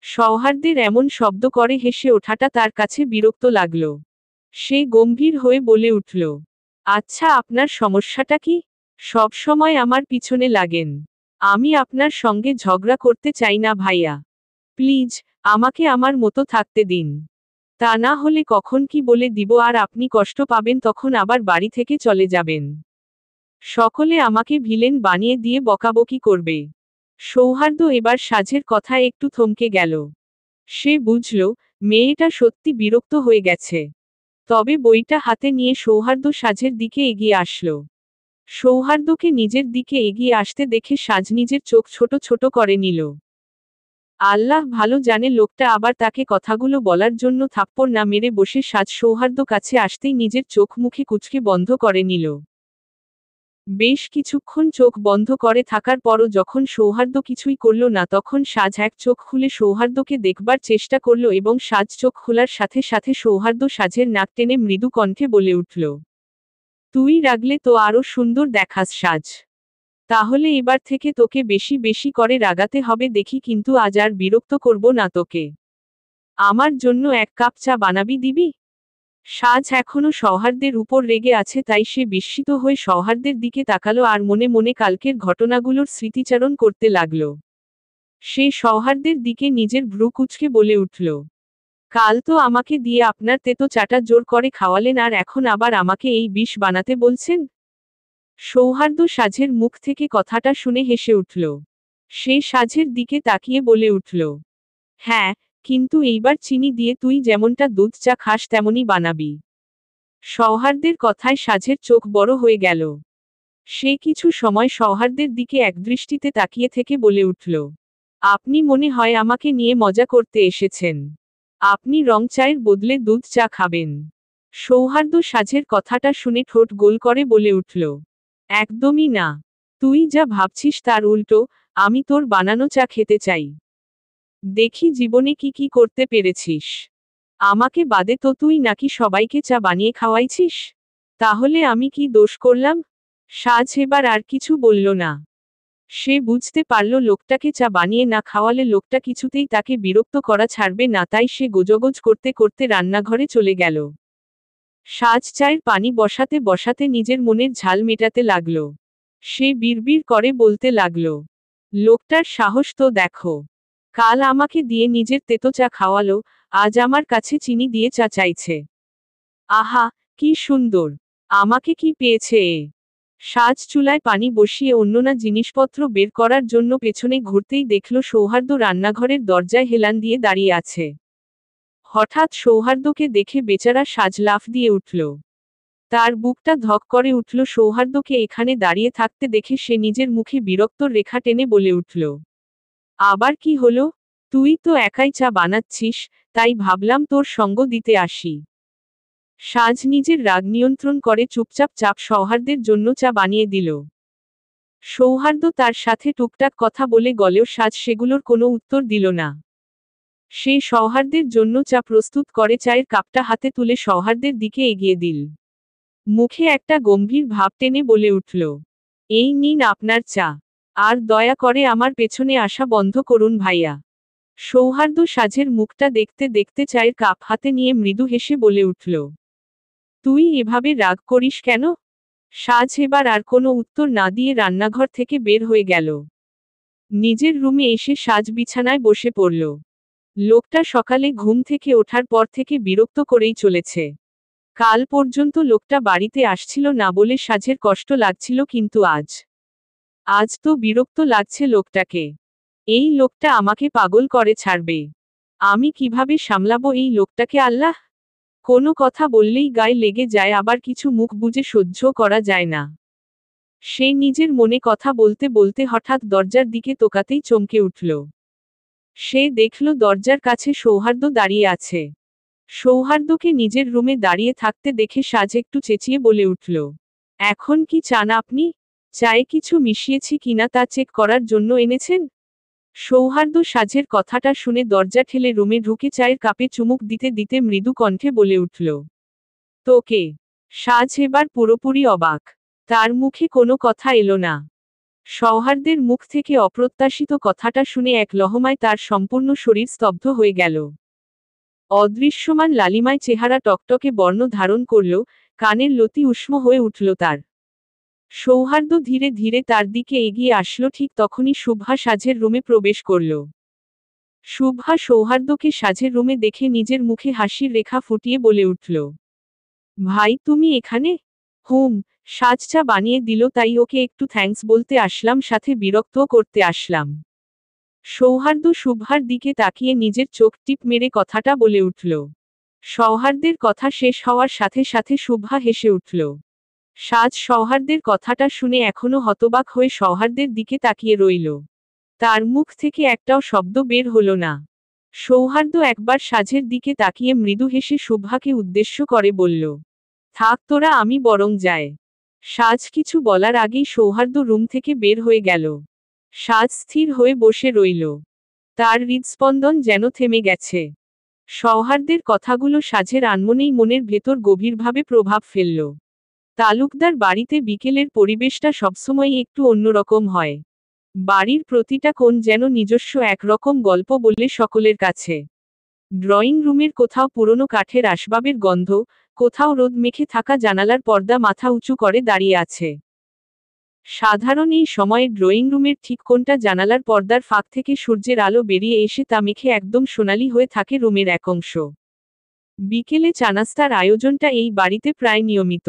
A: সৌহার্দ্যের এমন শব্দ করে হেসে ওঠাটা তার কাছে বিরক্ত লাগল। সে গম্ভীর হয়ে বলে উঠল, আচ্ছা আপনার সমস্যাটা কি? সব সময় আমার পিছনে লাগেন। আমি আপনার সঙ্গে ঝগড়া করতে চাই না ভাইয়া। প্লিজ আমাকে আমার মতো থাকতে দিন। তা না হলে কখন কি বলে দিব আর আপনি কষ্ট পাবেন, তখন আবার বাড়ি থেকে চলে যাবেন। সকলে আমাকে ভিলেন বানিয়ে দিয়ে বকাবকি করবে। সৌহার্দ্য এবার সাজের কথা একটু থমকে গেল। সে বুঝল মেয়েটা সত্যি বিরক্ত হয়ে গেছে। তবে বইটা হাতে নিয়ে সৌহার্দ্য সাজের দিকে এগিয়ে আসলো। সৌহার্দ্যকে নিজের দিকে এগিয়ে আসতে দেখে সাজ নিজের চোখ ছোট ছোট করে নিল। আল্লাহ ভালো জানে লোকটা আবার তাকে কথাগুলো বলার জন্য থাপ্পড় না মেরে বসে সাজ সৌহার্দ্য কাছে আসতেই নিজের চোখ মুখে কুঁচকে বন্ধ করে নিল। বেশ কিছুক্ষণ চোখ বন্ধ করে থাকার পরও যখন সৌহার্দ্য কিছুই করল না তখন সাজ এক চোখ খুলে সৌহার্দ্যকে দেখবার চেষ্টা করল এবং সাজ চোখ খোলার সাথে সাথে সৌহার্দ্য সাজের নাক টেনে মৃদু কণ্ঠে বলে উঠল, তুই রাগলে তো আরো সুন্দর দেখাস সাজ। তাহলে এবার থেকে তোকে বেশি বেশি করে রাগাতে হবে দেখি, কিন্তু আজ আর বিরক্ত করব না তোকে। আমার জন্য এক কাপ চা বানাবি দিবি? সাজ এখনো সৌহার্দের উপর রেগে আছে, তাই সে বিস্মিত হয়ে সৌহার্দের দিকে তাকালো আর মনে মনে কালকের ঘটনাগুলোর স্মৃতিচারণ করতে লাগলো। সে সৌহার্দের দিকে নিজের ভ্রু কুঁচকে বলে উঠল, কাল তো আমাকে দিয়ে আপনার তেতো চাটা জোর করে খাওয়ালেন, আর এখন আবার আমাকে এই বিষ বানাতে বলছেন? সৌহার্দ্য সাজের মুখ থেকে কথাটা শুনে হেসে উঠল। সে সাজের দিকে তাকিয়ে বলে উঠল, হ্যাঁ, কিন্তু এইবার চিনি দিয়ে তুই যেমনটা দুধ চা খাস তেমনই বানাবি। সৌহার্দের কথায় সাজের চোখ বড় হয়ে গেল। সে কিছু সময় সৌহার্দের দিকে একদৃষ্টিতে তাকিয়ে থেকে বলে উঠল, আপনি মনে হয় আমাকে নিয়ে মজা করতে এসেছেন। আপনি রং চায়ের বদলে দুধ চা খাবেন? সৌহার্দ্য সাজের কথাটা শুনে ঠোঁট গোল করে বলে উঠল, একদমই না। তুই যা ভাবছিস তার উল্টো, আমি তোর বানানো চা খেতে চাই। দেখি জীবনে কি কি করতে পেরেছিস। আমাকে বাদে তো তুই নাকি সবাইকে চা বানিয়ে খাওয়াইছিস। তাহলে আমি কি দোষ করলাম? সাজ এবার আর কিছু বলল না। সে বুঝতে পারল লোকটাকে চা বানিয়ে না খাওয়ালে লোকটা কিছুতেই তাকে বিরক্ত করা ছাড়বে না, তাই সে গোজগোজ করতে করতে রান্নাঘরে চলে গেল। সাজ চায়ের পানি বসাতে বসাতে নিজের মনের ঝাল মেটাতে লাগল। সে বিড়বিড় করে বলতে লাগল, লোকটার সাহস তো দেখো। কাল আমাকে দিয়ে নিজের তেতো চা খাওয়ালো, আজ আমার কাছে চিনি দিয়ে চা চাইছে। আহা, কি সুন্দর! আমাকে কি পেয়েছে এ? সাজ চুলায় পানি বসিয়ে অন্যনা জিনিসপত্র বের করার জন্য পেছনে ঘুরতেই দেখল সৌহার্দ্য রান্নাঘরের দরজায় হেলান দিয়ে দাঁড়িয়ে আছে। হঠাৎ সৌহার্দ্যকে দেখে বেচারা সাজ লাফ দিয়ে উঠল। তার বুকটা ধক করে উঠল। সৌহার্দ্যকে এখানে দাঁড়িয়ে থাকতে দেখে সে নিজের মুখে বিরক্তর রেখা টেনে বলে উঠল, আবার কি হলো? তুই তো একাই চা বানাচ্ছিস, তাই ভাবলাম তোর সঙ্গ দিতে আসি। সাজ নিজের রাগ নিয়ন্ত্রণ করে চুপচাপ চাপ সৌহার্দ্যের জন্য চা বানিয়ে দিল। সৌহার্দ্য তার সাথে টুকটাক কথা বলে গলেও সাজ সেগুলোর কোনো উত্তর দিল না। সে সৌহার্দ্যের জন্য চা প্রস্তুত করে চায়ের কাপটা হাতে তুলে সৌহার্দ্যের দিকে এগিয়ে দিল। মুখে একটা গম্ভীর ভাব টেনে বলে উঠল, এই নিন আপনার চা। আর দয়া করে আমার পেছনে আসা বন্ধ করুন ভাইয়া। সৌহার্দ্য সাজের মুখটা দেখতে দেখতে চায়ের কাপ হাতে নিয়ে মৃদু হেসে বলে উঠল, তুই এভাবে রাগ করিস কেন? সাজ এবার আর কোনো উত্তর না দিয়ে রান্নাঘর থেকে বের হয়ে গেল। নিজের রুমে এসে সাজ বিছানায় বসে পড়ল। লোকটা সকালে ঘুম থেকে ওঠার পর থেকে বিরক্ত করেই চলেছে। কাল পর্যন্ত লোকটা বাড়িতে আসছিল না বলে সাজের কষ্ট লাগছিল, কিন্তু আজ তো বিরক্ত লাগছে লোকটাকে। এই লোকটা আমাকে পাগল করে ছাড়বে। আমি কিভাবে সামলাবো এই লোকটাকে আল্লাহ! কোনো কথা বললেই গায়ে লেগে যায়, আবার কিছু মুখ বুজে সহ্য করা যায় না। সে নিজের মনে কথা বলতে বলতে হঠাৎ দরজার দিকে তোকাতেই চমকে উঠল। সে দেখল দরজার কাছে সৌহার্দ্য দাঁড়িয়ে আছে। সৌহার্দ্যকে নিজের রুমে দাঁড়িয়ে থাকতে দেখে সাজ একটু চেঁচিয়ে বলে উঠল, এখন কি চান আপনি? চায়ে কিছু মিশিয়েছি কিনা তা চেক করার জন্য এনেছেন? সৌহার্দ্য সাজের কথাটা শুনে দরজা ঠেলে রুমে ঢুকে চায়ের কাপে চুমুক দিতে দিতে মৃদু কণ্ঠে বলে উঠল, তোকে? সাজ এবার পুরোপুরি অবাক। তার মুখে কোনো কথা এলো না। সৌহার্দ্যের মুখ থেকে অপ্রত্যাশিত কথাটা শুনে এক লহমায় তার সম্পূর্ণ শরীর স্তব্ধ হয়ে গেল। অদৃশ্যমান লালিমায় চেহারা টকটকে বর্ণ ধারণ করল, কানের লতি উষ্ণ হয়ে উঠল তার। সৌহার্দ্য ধীরে ধীরে তার দিকে এগিয়ে আসলো, ঠিক তখনই শুভ্রা সাজের রুমে প্রবেশ করল। শুভ্রা সৌহার্দ্যকে সাজের রুমে দেখে নিজের মুখে হাসির রেখা ফুটিয়ে বলে উঠল, ভাই তুমি এখানে? হুম। সাজ চা বানিয়ে দিল তাই ওকে একটু থ্যাঙ্কস বলতে আসলাম, সাথে বিরক্তও করতে আসলাম। সৌহার্দ্য শুভ্রার দিকে তাকিয়ে নিজের চোখ টিপ মেরে কথাটা বলে উঠল। সৌহার্দ্যের কথা শেষ হওয়ার সাথে সাথে শুভ্রা হেসে উঠল। সাজ সৌহার্দ্যের কথাটা শুনে এখনো হতবাক হয়ে সৌহার্দ্যের দিকে তাকিয়ে রইল। তার মুখ থেকে একটাও শব্দ বের হলো না। সৌহার্দ্য একবার সাজের দিকে তাকিয়ে মৃদু হেসে শুভ্রাকে উদ্দেশ্য করে বলল, থাক তোরা, আমি বরং যাই। সাজ কিছু বলার আগেই সৌহার্দ্য রুম থেকে বের হয়ে গেল। সাজ স্থির হয়ে বসে রইল। তার হৃদস্পন্দন যেন থেমে গেছে। সৌহার্দ্যের কথাগুলো সাজের আনমনেই মনের ভেতর গভীরভাবে প্রভাব ফেলল। তালুকদার বাড়িতে বিকেলের পরিবেশটা সবসময়ই একটু অন্যরকম হয়। বাড়ির প্রতিটা কোণ যেন নিজস্ব একরকম গল্প বললে সকলের কাছে। ড্রয়িং রুমের কোথাও পুরনো কাঠের আসবাবের গন্ধ, কোথাও রোদ মেখে থাকা জানালার পর্দা মাথা উঁচু করে দাঁড়িয়ে আছে। সাধারণ এই সময়ে ড্রয়িং রুমের ঠিক কোণটা জানালার পর্দার ফাঁক থেকে সূর্যের আলো বেরিয়ে এসে তা মেখে একদম সোনালি হয়ে থাকে রুমের এক অংশ। বিকেলে চানাস্তার আয়োজনটা এই বাড়িতে প্রায় নিয়মিত।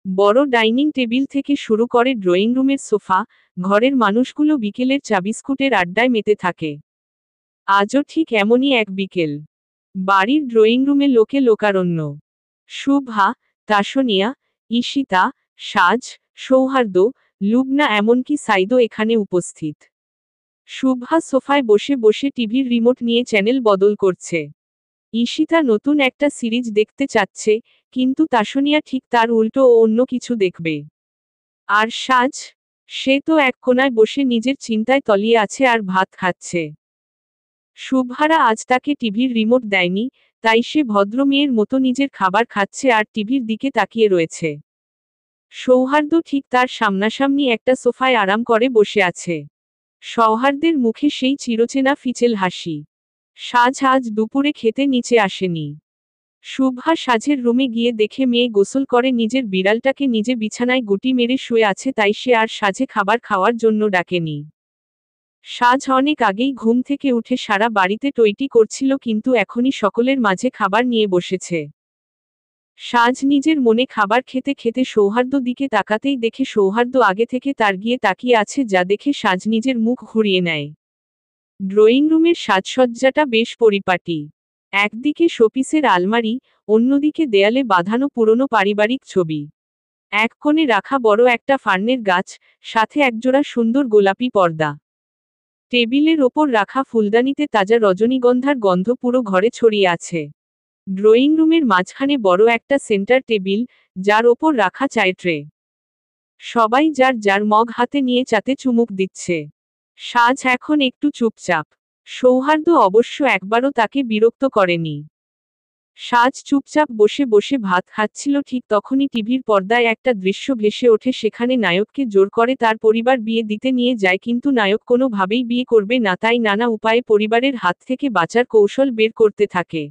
A: বড় ডাইনিং টেবিল থেকে শুরু করে ড্রয়িং রুমের সোফা, ঘরের মানুষগুলো বিকেলের চা বিস্কুটের আড্ডায় মেতে থাকে। আজও ঠিক এমনই এক বিকেল। বাড়ির ড্রয়িং রুমে লোকে লোকারণ্য। শুভা, তাসনিয়া, ঈশিতা, সাজ, সৌহার্দ্য, লুবনা এমনকি সাইদও এখানে উপস্থিত। শুভা সোফায় বসে বসে টিভির রিমোট নিয়ে চ্যানেল বদল করছে। ঈশিতা নতুন একটা সিরিজ দেখতে চাচ্ছে, কিন্তু তাসনিয়া ঠিক তার উল্টো ও অন্য কিছু দেখবে। আর সাজ, সে তো এক কোণায় বসে নিজের চিন্তায় তলিয়ে আছে আর ভাত খাচ্ছে। শুভারা আজ তাকে টিভির রিমোট দেয়নি, তাই সে ভদ্রমেয়ের মতো নিজের খাবার খাচ্ছে আর টিভির দিকে তাকিয়ে রয়েছে। সৌহার্দ্য ঠিক তার সামনাসামনি একটা সোফায় আরাম করে বসে আছে। সৌহার্দ্যের মুখে সেই চিরচেনা ফিচেল হাসি। সাজ আজ দুপুরে খেতে নিচে আসেনি। শুভা সাজের রুমে গিয়ে দেখে মেয়ে গোসল করে নিজের বিড়ালটাকে নিজে বিছানায় গুটি মেরে শুয়ে আছে, তাই সে আর সাজে খাবার খাওয়ার জন্য ডাকেনি। সাজ অনেক আগেই ঘুম থেকে উঠে সারা বাড়িতে টইটি করছিল, কিন্তু এখনই সকলের মাঝে খাবার নিয়ে বসেছে। সাজ নিজের মনে খাবার খেতে খেতে সৌহার্দ্য দিকে তাকাতেই দেখে সৌহার্দ্য আগে থেকে তার গিয়ে তাকিয়ে আছে, যা দেখে সাজ নিজের মুখ ঘুরিয়ে নেয়। ড্রয়িং রুমের সাজসজ্জাটা বেশ পরিপাটি। একদিকে শোপিসের আলমারি, অন্যদিকে দেয়ালে বাঁধানো পুরনো পারিবারিক ছবি। এক কোণে রাখা বড় একটা ফার্নের গাছ, সাথে একজোড়া সুন্দর গোলাপি পর্দা। টেবিলের ওপর রাখা ফুলদানিতে তাজা রজনীগন্ধার গন্ধ পুরো ঘরে ছড়িয়ে আছে। ড্রয়িং রুমের মাঝখানে বড় একটা সেন্টার টেবিল, যার ওপর রাখা চায়ের ট্রে। সবাই যার যার মগ হাতে নিয়ে চাতে চুমুক দিচ্ছে। সাজ এখন একটু চুপচাপ। সৌহার্দ্য অবশ্য একবারও তাকে বিরক্ত করেনি। সাজ চুপচাপ বসে বসে ভাত খাচ্ছিল, ঠিক তখনই টিভির পর্দায় একটা দৃশ্য ভেসে ওঠে। সেখানে নায়ককে জোর করে তার পরিবার বিয়ে দিতে নিয়ে যায়, কিন্তু নায়ক কোনোভাবেই বিয়ে করবে না, তাই নানা উপায়ে পরিবারের হাত থেকে বাঁচার কৌশল বের করতে থাকে।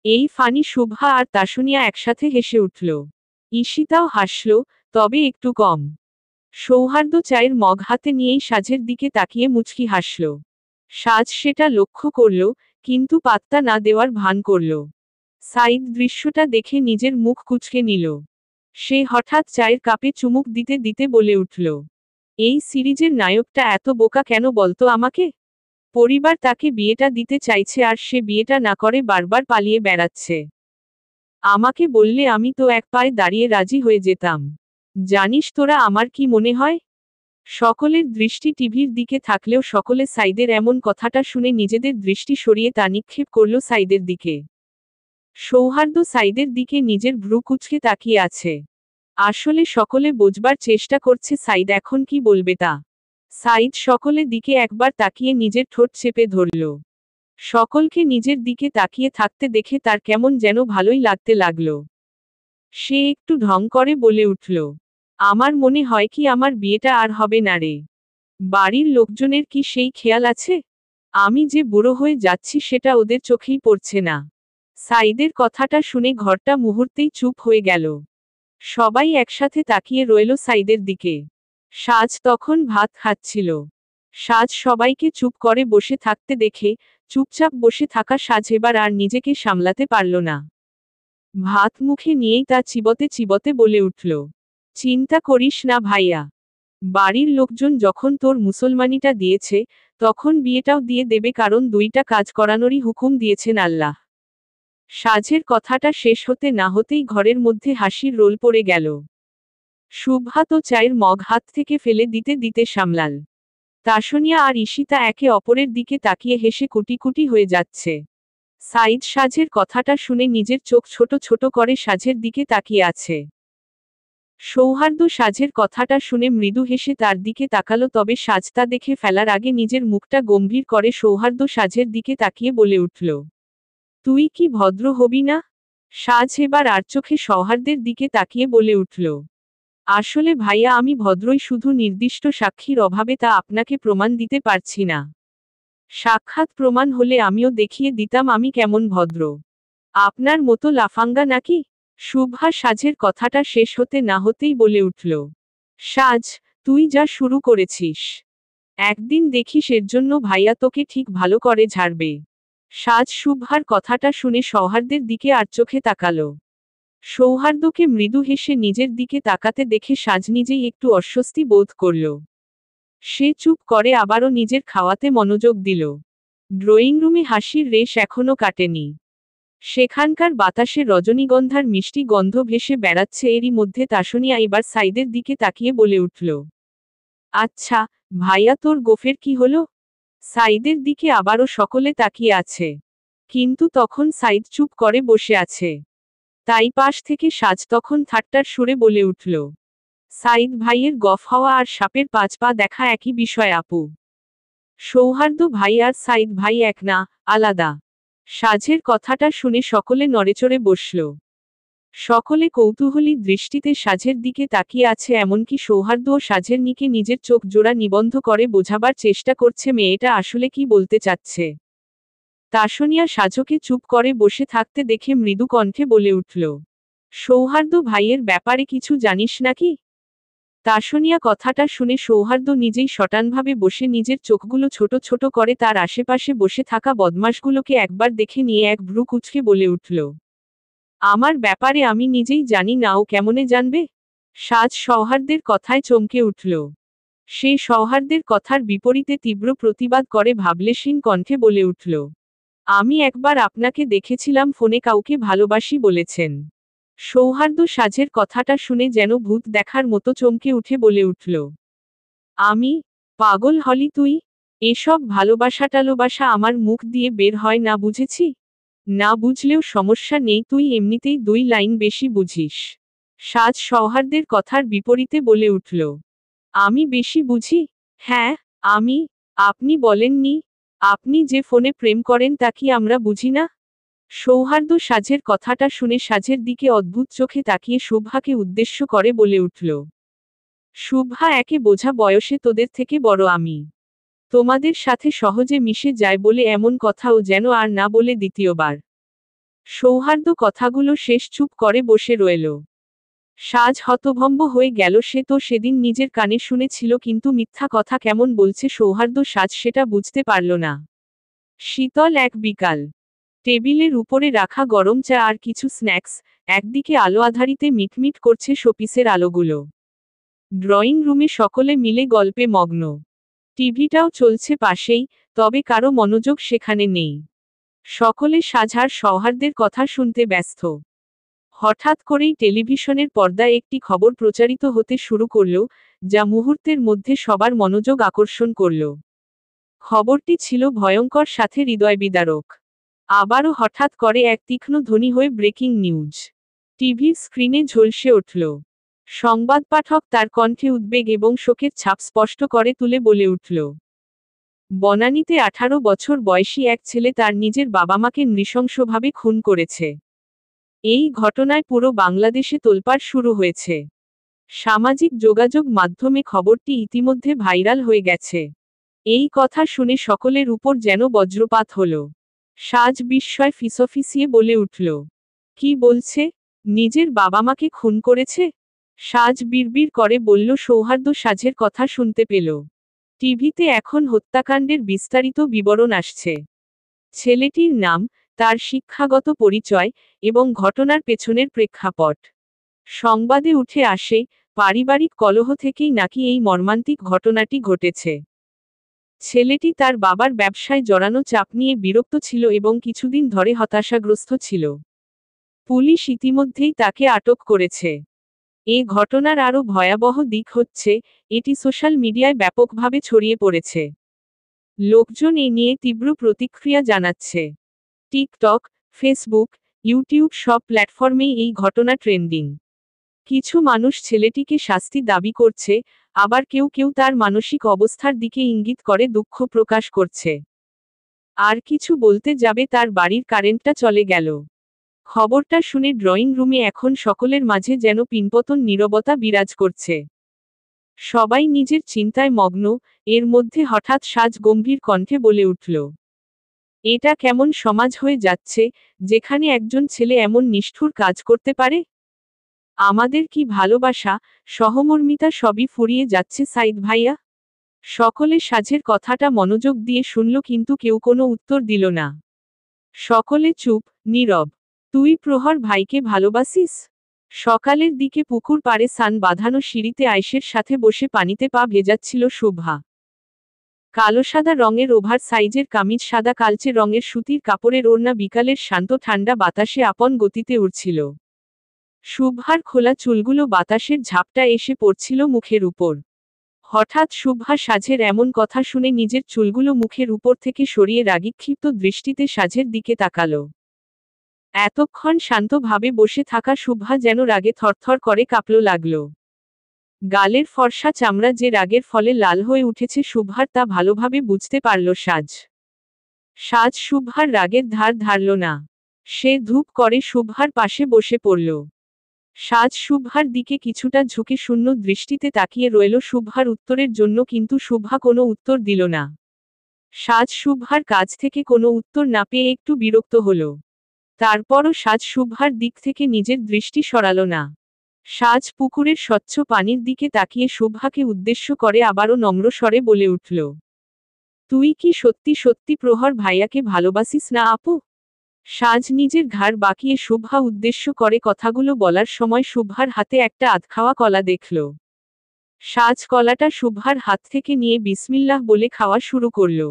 A: এই ফানি শুভা আর তাসনিয়া একসাথে হেসে উঠল। ঈশিতাও হাসল, তবে একটু কম। সৌহার্দ্য চায়ের মগ হাতে নিয়েই সাজের দিকে তাকিয়ে মুচকি হাসল। সাজ সেটা লক্ষ্য করল, কিন্তু পাত্তা না দেওয়ার ভান করল। সাইদ দৃশ্যটা দেখে নিজের মুখ কুঁচকে নিল। সে হঠাৎ চায়ের কাপে চুমুক দিতে দিতে বলে উঠল, এই সিরিজের নায়কটা এত বোকা কেন বলতো আমাকে? পরিবার তাকে বিয়েটা দিতে চাইছে আর সে বিয়েটা না করে বারবার পালিয়ে বেড়াচ্ছে। আমাকে বললে আমি তো এক পায়ে দাঁড়িয়ে রাজি হয়ে যেতাম। জানিস তোরা আমার কি মনে হয়? সকলের দৃষ্টি টিভির দিকে থাকলেও সকলে সাইদের এমন কথাটা শুনে নিজেদের দৃষ্টি সরিয়ে তা নিক্ষেপ করল সাইদের দিকে। সৌহার্দ্য সাইদের দিকে নিজের ভ্রু কুঁচকে তাকিয়ে আছে। আসলে সকলে বোঝবার চেষ্টা করছে সাইদ এখন কি বলবে তা। সাইদ সকলের দিকে একবার তাকিয়ে নিজের ঠোঁট চেপে ধরল। সকলকে নিজের দিকে তাকিয়ে থাকতে দেখে তার কেমন যেন ভালোই লাগতে লাগল। সে একটু ঢং করে বলে উঠল, আমার মনে হয় কি আমার বিয়েটা আর হবে না রে। বাড়ির লোকজনের কি সেই খেয়াল আছে? আমি যে বুড়ো হয়ে যাচ্ছি সেটা ওদের চোখেই পড়ছে না। সাইদের কথাটা শুনে ঘরটা মুহূর্তেই চুপ হয়ে গেল। সবাই একসাথে তাকিয়ে রইল সাইদের দিকে। সাজ তখন ভাত খাচ্ছিল। সাজ সবাইকে চুপ করে বসে থাকতে দেখে চুপচাপ বসে থাকা সাজ এবার আর নিজেকে সামলাতে পারল না। ভাত মুখে নিয়েই তা চিবতে চিবতে বলে উঠল, চিন্তা করিস না ভাইয়া। বাড়ির লোকজন যখন তোর মুসলমানিটা দিয়েছে, তখন বিয়েটাও দিয়ে দেবে, কারণ দুইটা কাজ করানোরই হুকুম দিয়েছেন আল্লাহ। সাজের কথাটা শেষ হতে না হতেই ঘরের মধ্যে হাসির রোল পড়ে গেল। শুভা তো চায়ের মগ হাত থেকে ফেলে দিতে দিতে সামলাল। তাসনিয়া আর ঈশিতা একে অপরের দিকে তাকিয়ে হেসে কুটি কুটি হয়ে যাচ্ছে। সাইদ সাজের কথাটা শুনে নিজের চোখ ছোট ছোট করে সাজের দিকে তাকিয়ে আছে। সৌহার্দ্য সাজের কথাটা শুনে মৃদু হেসে তার দিকে তাকালো, তবে সাজ তা দেখে ফেলার আগে নিজের মুখটা গম্ভীর করে সৌহার্দ্য সাজের দিকে তাকিয়ে বলে উঠল, তুই কি ভদ্র হবি না? সাজ এবার আর চোখে সৌহার্দ্যের দিকে তাকিয়ে বলে উঠল, আসলে ভাইয়া আমি ভদ্রই, শুধু নির্দিষ্ট সাক্ষীর অভাবে তা আপনাকে প্রমাণ দিতে পারছি না। সাক্ষাৎ প্রমাণ হলে আমিও দেখিয়ে দিতাম আমি কেমন ভদ্র। আপনার মতো লাফাঙ্গা নাকি? শুভা সাজের কথাটা শেষ হতে না হতেই বলে উঠল, সাজ, তুই যা শুরু করেছিস, একদিন দেখিস এর জন্য ভাইয়া তোকে ঠিক ভালো করে ঝাড়বে। সাজ শুভার কথাটা শুনে সৌহার্দের দিকে আর চোখে তাকালো। সৌহার্দ্যকে মৃদু হেসে নিজের দিকে তাকাতে দেখে সাজ নিজেই একটু অস্বস্তি বোধ করল। সে চুপ করে আবারও নিজের খাওয়াতে মনোযোগ দিল। ড্রয়িং রুমে হাসির রেশ এখনো কাটেনি। সেখানকার বাতাসে রজনীগন্ধার মিষ্টি গন্ধ ভেসে বেড়াচ্ছে। এরই মধ্যে তাসনিয়া এবার সাইদের দিকে তাকিয়ে বলে উঠল, আচ্ছা ভাইয়া, তোর গোফের কি হলো? সাইদের দিকে আবারও সকলে তাকিয়ে আছে, কিন্তু তখন সাইদ চুপ করে বসে আছে। তাই পাশ থেকে সাজ তখন ঠাট্টার সুরে বলে উঠল, সাইদ ভাইয়ের গফ হওয়া আর সাপের 5 পা দেখা একই বিষয় আপু। সৌহার্দ্য ভাই আর সাইদ ভাই এক না, আলাদা। সাজের কথাটা শুনে সকলে নড়েচড়ে বসল। সকলে কৌতূহলী দৃষ্টিতে সাজের দিকে তাকিয়ে আছে, এমনকি সৌহার্দ্য ও সাজের নিকে নিজের চোখ জোড়া নিবন্ধ করে বোঝাবার চেষ্টা করছে মেয়েটা আসলে কি বলতে চাচ্ছে। তাসনিয়া সাজকে চুপ করে বসে থাকতে দেখে মৃদু কণ্ঠে বলে উঠল, সৌহার্দ্য ভাইয়ের ব্যাপারে কিছু জানিস নাকি? তাসনিয়া কথাটা শুনে সৌহার্দ্য নিজেই শটানভাবে বসে নিজের চোখগুলো ছোট ছোট করে তার আশেপাশে বসে থাকা বদমাশগুলোকে একবার দেখে নিয়ে এক ভ্রু কুঁচকে বলে উঠল, আমার ব্যাপারে আমি নিজেই জানি না, ও কেমনে জানবে? সাজ সৌহার্দ্যের কথায় চমকে উঠল। সে সৌহার্দ্যের কথার বিপরীতে তীব্র প্রতিবাদ করে ভাবলেশীন কণ্ঠে বলে উঠল, আমি একবার আপনাকে দেখেছিলাম ফোনে কাউকে ভালোবাসি বলেছেন। সৌহার্দ্য সাজের কথাটা শুনে যেন ভূত দেখার মতো চমকে উঠে বলে উঠল, আমি? পাগল হলি তুই? এসব ভালোবাসা টালোবাসা আমার মুখ দিয়ে বের হয় না, বুঝেছি? না বুঝলেও সমস্যা নেই, তুই এমনিতেই 2 লাইন বেশি বুঝিস। সাজ সৌহার্দ্যের কথার বিপরীতে বলে উঠল, আমি বেশি বুঝি? হ্যাঁ, আমি। আপনি বলেননি? আপনি যে ফোনে প্রেম করেন তা কি আমরা বুঝি না? সৌহার্দ্য সাজের কথাটা শুনে সাজের দিকে অদ্ভুত চোখে তাকিয়ে শুভাকে উদ্দেশ্য করে বলে উঠল, শুভা, একে বোঝা বয়সে তোদের থেকে বড় আমি। তোমাদের সাথে সহজে মিশে যায় বলে এমন কথাও যেন আর না বলে দ্বিতীয়বার। সৌহার্দ্য কথাগুলো শেষ চুপ করে বসে রইল। সাজ হতভম্ব হয়ে গেল, সে তো সেদিন নিজের কানে শুনেছিল, কিন্তু মিথ্যা কথা কেমন বলছে সৌহার্দ্য সাজ সেটা বুঝতে পারল না। শীতল এক বিকাল। টেবিলের উপরে রাখা গরম চা আর কিছু স্ন্যাক্স, একদিকে আলো আধারিতে মিটমিট করছে শোপিসের আলোগুলো। ড্রয়িং রুমে সকলে মিলে গল্পে মগ্ন। টিভিটাও চলছে পাশেই, তবে কারো মনোযোগ সেখানে নেই। সকলে সাজার সৌহার্দ্যের কথা শুনতে ব্যস্ত। হঠাৎ করেই টেলিভিশনের পর্দায় একটি খবর প্রচারিত হতে শুরু করল, যা মুহূর্তের মধ্যে সবার মনোযোগ আকর্ষণ করল। খবরটি ছিল ভয়ঙ্কর সাথে হৃদয়বিদারক। আবারও হঠাৎ করে এক তীক্ষ্ণ ধ্বনি হয়ে ব্রেকিং নিউজ টিভির স্ক্রিনে ঝলসে উঠল। সংবাদ পাঠক তার কণ্ঠে উদ্বেগ এবং শোকের ছাপ স্পষ্ট করে তুলে বলে উঠল, বনানীতে 18 বছর বয়সী এক ছেলে তার নিজের বাবা মাকে নৃশংসভাবে খুন করেছে। এই ঘটনায় পুরো বাংলাদেশে তোলপাড় শুরু হয়েছে। সামাজিক যোগাযোগ মাধ্যমে খবরটি ইতিমধ্যে ভাইরাল হয়ে গেছে। এই কথা শুনে সকলের উপর যেন বজ্রপাত হলো। সাজ বিস্ময় ফিসফিসিয়ে বলে উঠল, কি বলছে? নিজের বাবা মাকে খুন করেছে? সাজ বিড়বিড় করে বলল। সৌহার্দ্য সাজের কথা শুনতে পেল। টিভিতে এখন হত্যাকাণ্ডের বিস্তারিত বিবরণ আসছে। ছেলেটির নাম, তার শিক্ষাগত পরিচয়, এবং ঘটনার পেছনের প্রেক্ষাপট। সংবাদে উঠে আসে, পারিবারিক কলহ থেকেই নাকি এই মর্মান্তিক ঘটনাটি ঘটেছে। ছেলেটি তার বাবার ব্যবসায় জড়ানো চাপ নিয়ে বিরক্ত ছিল এবং কিছুদিন ধরে হতাশাগ্রস্ত ছিল। পুলিশ ইতিমধ্যেই তাকে আটক করেছে। এ ঘটনার আরও ভয়াবহ দিক হচ্ছে, এটি সোশ্যাল মিডিয়ায় ব্যাপকভাবে ছড়িয়ে পড়েছে। লোকজন এ নিয়ে তীব্র প্রতিক্রিয়া জানাচ্ছে। টিকটক, ফেসবুক, ইউটিউব সব প্ল্যাটফর্মেই এই ঘটনা ট্রেন্ডিং। কিছু মানুষ ছেলেটিকে শাস্তি দাবি করছে, আবার কেউ কেউ তার মানসিক অবস্থার দিকে ইঙ্গিত করে দুঃখ প্রকাশ করছে। আর কিছু বলতে যাবে তার বাড়ির কারেন্টটা চলে গেল। খবরটা শুনে ড্রয়িং রুমে এখন সকলের মাঝে যেন পিনপতন নীরবতা বিরাজ করছে। সবাই নিজের চিন্তায় মগ্ন, এর মধ্যে হঠাৎ সাজ গম্ভীর কণ্ঠে বলে উঠল, এটা কেমন সমাজ হয়ে যাচ্ছে, যেখানে একজন ছেলে এমন নিষ্ঠুর কাজ করতে পারে? আমাদের কি ভালোবাসা, সহমর্মিতা সবই ফুরিয়ে যাচ্ছে সাইদ ভাইয়া? সকলে সাজের কথাটা মনোযোগ দিয়ে শুনল কিন্তু কেউ কোনো উত্তর দিল না। সকলে চুপ, নীরব। তুই প্রহর ভাইকে ভালোবাসিস? সকালের দিকে পুকুর পাড়ে সান বাঁধানো সিঁড়িতে আয়েশের সাথে বসে পানিতে পা ভেজাচ্ছিল শুভা। কালো সাদা রঙের ওভার সাইজের কামিজ, সাদা কালচে রঙের সুতির কাপড়ের ওড়না, বিকালের শান্ত ঠান্ডা বাতাসে আপন গতিতে উড়ছিল। শুভার খোলা চুলগুলো বাতাসের ঝাপটা এসে পড়ছিল মুখের উপর। হঠাৎ শুভা সাজের এমন কথা শুনে নিজের চুলগুলো মুখের উপর থেকে সরিয়ে রাগীক্ষিপ্ত দৃষ্টিতে সাজের দিকে তাকালো। এতক্ষণ শান্তভাবে বসে থাকা শুভা যেন রাগে থরথর করে কাঁপল লাগল। গালের ফর্সা চামড়া যে রাগের ফলে লাল হয়ে উঠেছে শুভার, তা ভালোভাবে বুঝতে পারল সাজ। সাজ শুভার রাগের ধার ধারল না। সে ধূপ করে শুভার পাশে বসে পড়ল। সাজ শুভার দিকে কিছুটা ঝুঁকে শূন্য দৃষ্টিতে তাকিয়ে রইল শুভার উত্তরের জন্য, কিন্তু শুভা কোনো উত্তর দিল না। সাজ শুভার কাছ থেকে কোনো উত্তর না পেয়ে একটু বিরক্ত হল। তারপরও সাজ শুভার দিক থেকে নিজের দৃষ্টি সরালো না। সাজ পুকুরের স্বচ্ছ পানির দিকে তাকিয়ে শুভাকে উদ্দেশ্য করে আবারও নম্র স্বরে বলে উঠল, তুই কি সত্যি সত্যি প্রহর ভাইয়াকে ভালোবাসিস না আপু? সাজ নিজের ঘাড় বাঁকিয়ে শুভা উদ্দেশ্য করে কথাগুলো বলার সময় শুভার হাতে একটা আধখাওয়া কলা দেখল। সাজ কলাটা শুভার হাত থেকে নিয়ে বিসমিল্লাহ বলে খাওয়া শুরু করল।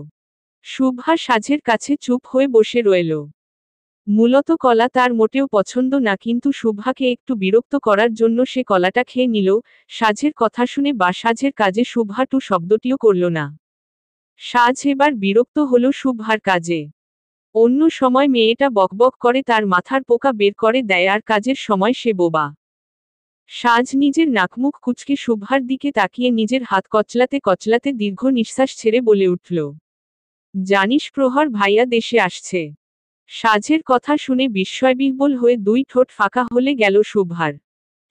A: শুভা সাজের কাছে চুপ হয়ে বসে রইল। মূলত কলা তার মোটেও পছন্দ না, কিন্তু শুভাকে একটু বিরক্ত করার জন্য সে কলাটা খেয়ে নিল। সাজের কথা শুনে বা সাজের কাজে শুভা টু শব্দটিও করল না। সাজ এবার বিরক্ত হল শুভার কাজে। অন্য সময় মেয়েটা বকবক করে, তার মাথার পোকা বের করে দেয়, আর কাজের সময় সে বোবা। সাজ নিজের নাকমুখ কুঁচকে শুভার দিকে তাকিয়ে নিজের হাত কচলাতে কচলাতে দীর্ঘ নিঃশ্বাস ছেড়ে বলে উঠল, জানিস প্রহর ভাইয়া দেশে আসছে? সাজের কথা শুনে বিস্ময়বিহ্বল হয়ে দুই ঠোঁট ফাঁকা হলে গেল শুভার।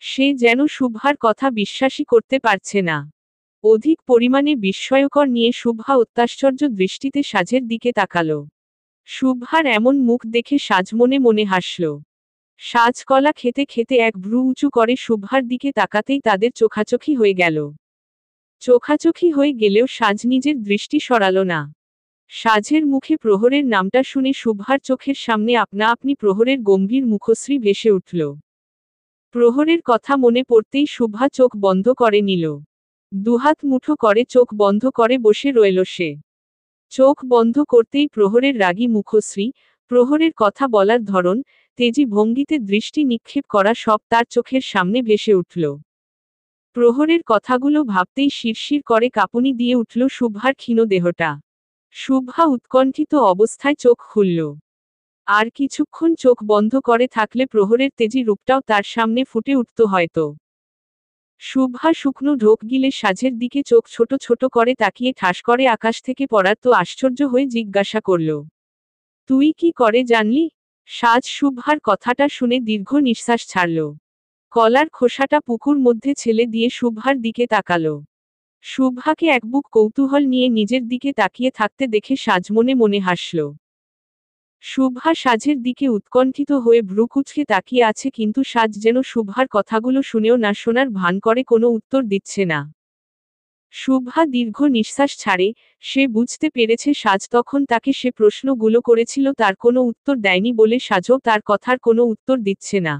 A: সে যেন শুভার কথা বিশ্বাসই করতে পারছে না। অধিক পরিমাণে বিস্ময়কর নিয়ে শুভা অত্যাশ্চর্য দৃষ্টিতে সাজের দিকে তাকালো। শুভার এমন মুখ দেখে সাজ মনে মনে হাসল। সাজ কলা খেতে খেতে এক ভ্রু উঁচু করে শুভার দিকে তাকাতেই তাদের চোখাচোখি হয়ে গেল। চোখাচোখি হয়ে গেলেও সাজ নিজের দৃষ্টি সরালো না। সাজের মুখে প্রহরের নামটা শুনে শুভার চোখের সামনে আপনা আপনি প্রহরের গম্ভীর মুখশ্রী ভেসে উঠল। প্রহরের কথা মনে পড়তেই শুভা চোখ বন্ধ করে নিল। দুহাত মুঠো করে চোখ বন্ধ করে বসে রইল সে। চোখ বন্ধ করতেই প্রহরের রাগী মুখশ্রী, প্রহরের কথা বলার ধরন, তেজি ভঙ্গিতে দৃষ্টি নিক্ষেপ করা সব তার চোখের সামনে ভেসে উঠল। প্রহরের কথাগুলো ভাবতেই শিরশির করে কাঁপুনি দিয়ে উঠল শুভার ক্ষীণ দেহটা। শুভা উৎকণ্ঠিত অবস্থায় চোখ খুলল। আর কিছুক্ষণ চোখ বন্ধ করে থাকলে প্রহরের তেজি রূপটাও তার সামনে ফুটে উঠত হয়তো। শুভা শুকনো ঢোক গিলে সাজের দিকে চোখ ছোট ছোট করে তাকিয়ে ঠাস করে আকাশ থেকে পড়ার তো আশ্চর্য হয়ে জিজ্ঞাসা করল, তুই কি করে জানলি? সাজ শুভার কথাটা শুনে দীর্ঘ নিঃশ্বাস ছাড়ল। কলার খোসাটা পুকুর মধ্যে ছেলে দিয়ে শুভার দিকে তাকালো। শুভাকে এক বুক কৌতূহল নিয়ে নিজের দিকে তাকিয়ে থাকতে দেখে সাজ মনে মনে হাসল। শুভা সাজের দিকে উৎকণ্ঠিত হয়ে ভ্রু কুঁচকে তাকিয়ে আছে, কিন্তু সাজ যেন শুভার কথাগুলো শুনেও না শোনার ভান করে কোনো উত্তর দিচ্ছে না। শুভা দীর্ঘ নিঃশ্বাস ছাড়ে, সে বুঝতে পেরেছে সাজ তখন তাকে সে প্রশ্নগুলো করেছিল তার কোনো উত্তর দেয়নি বলে সাজও তার কথার কোনো উত্তর দিচ্ছে না।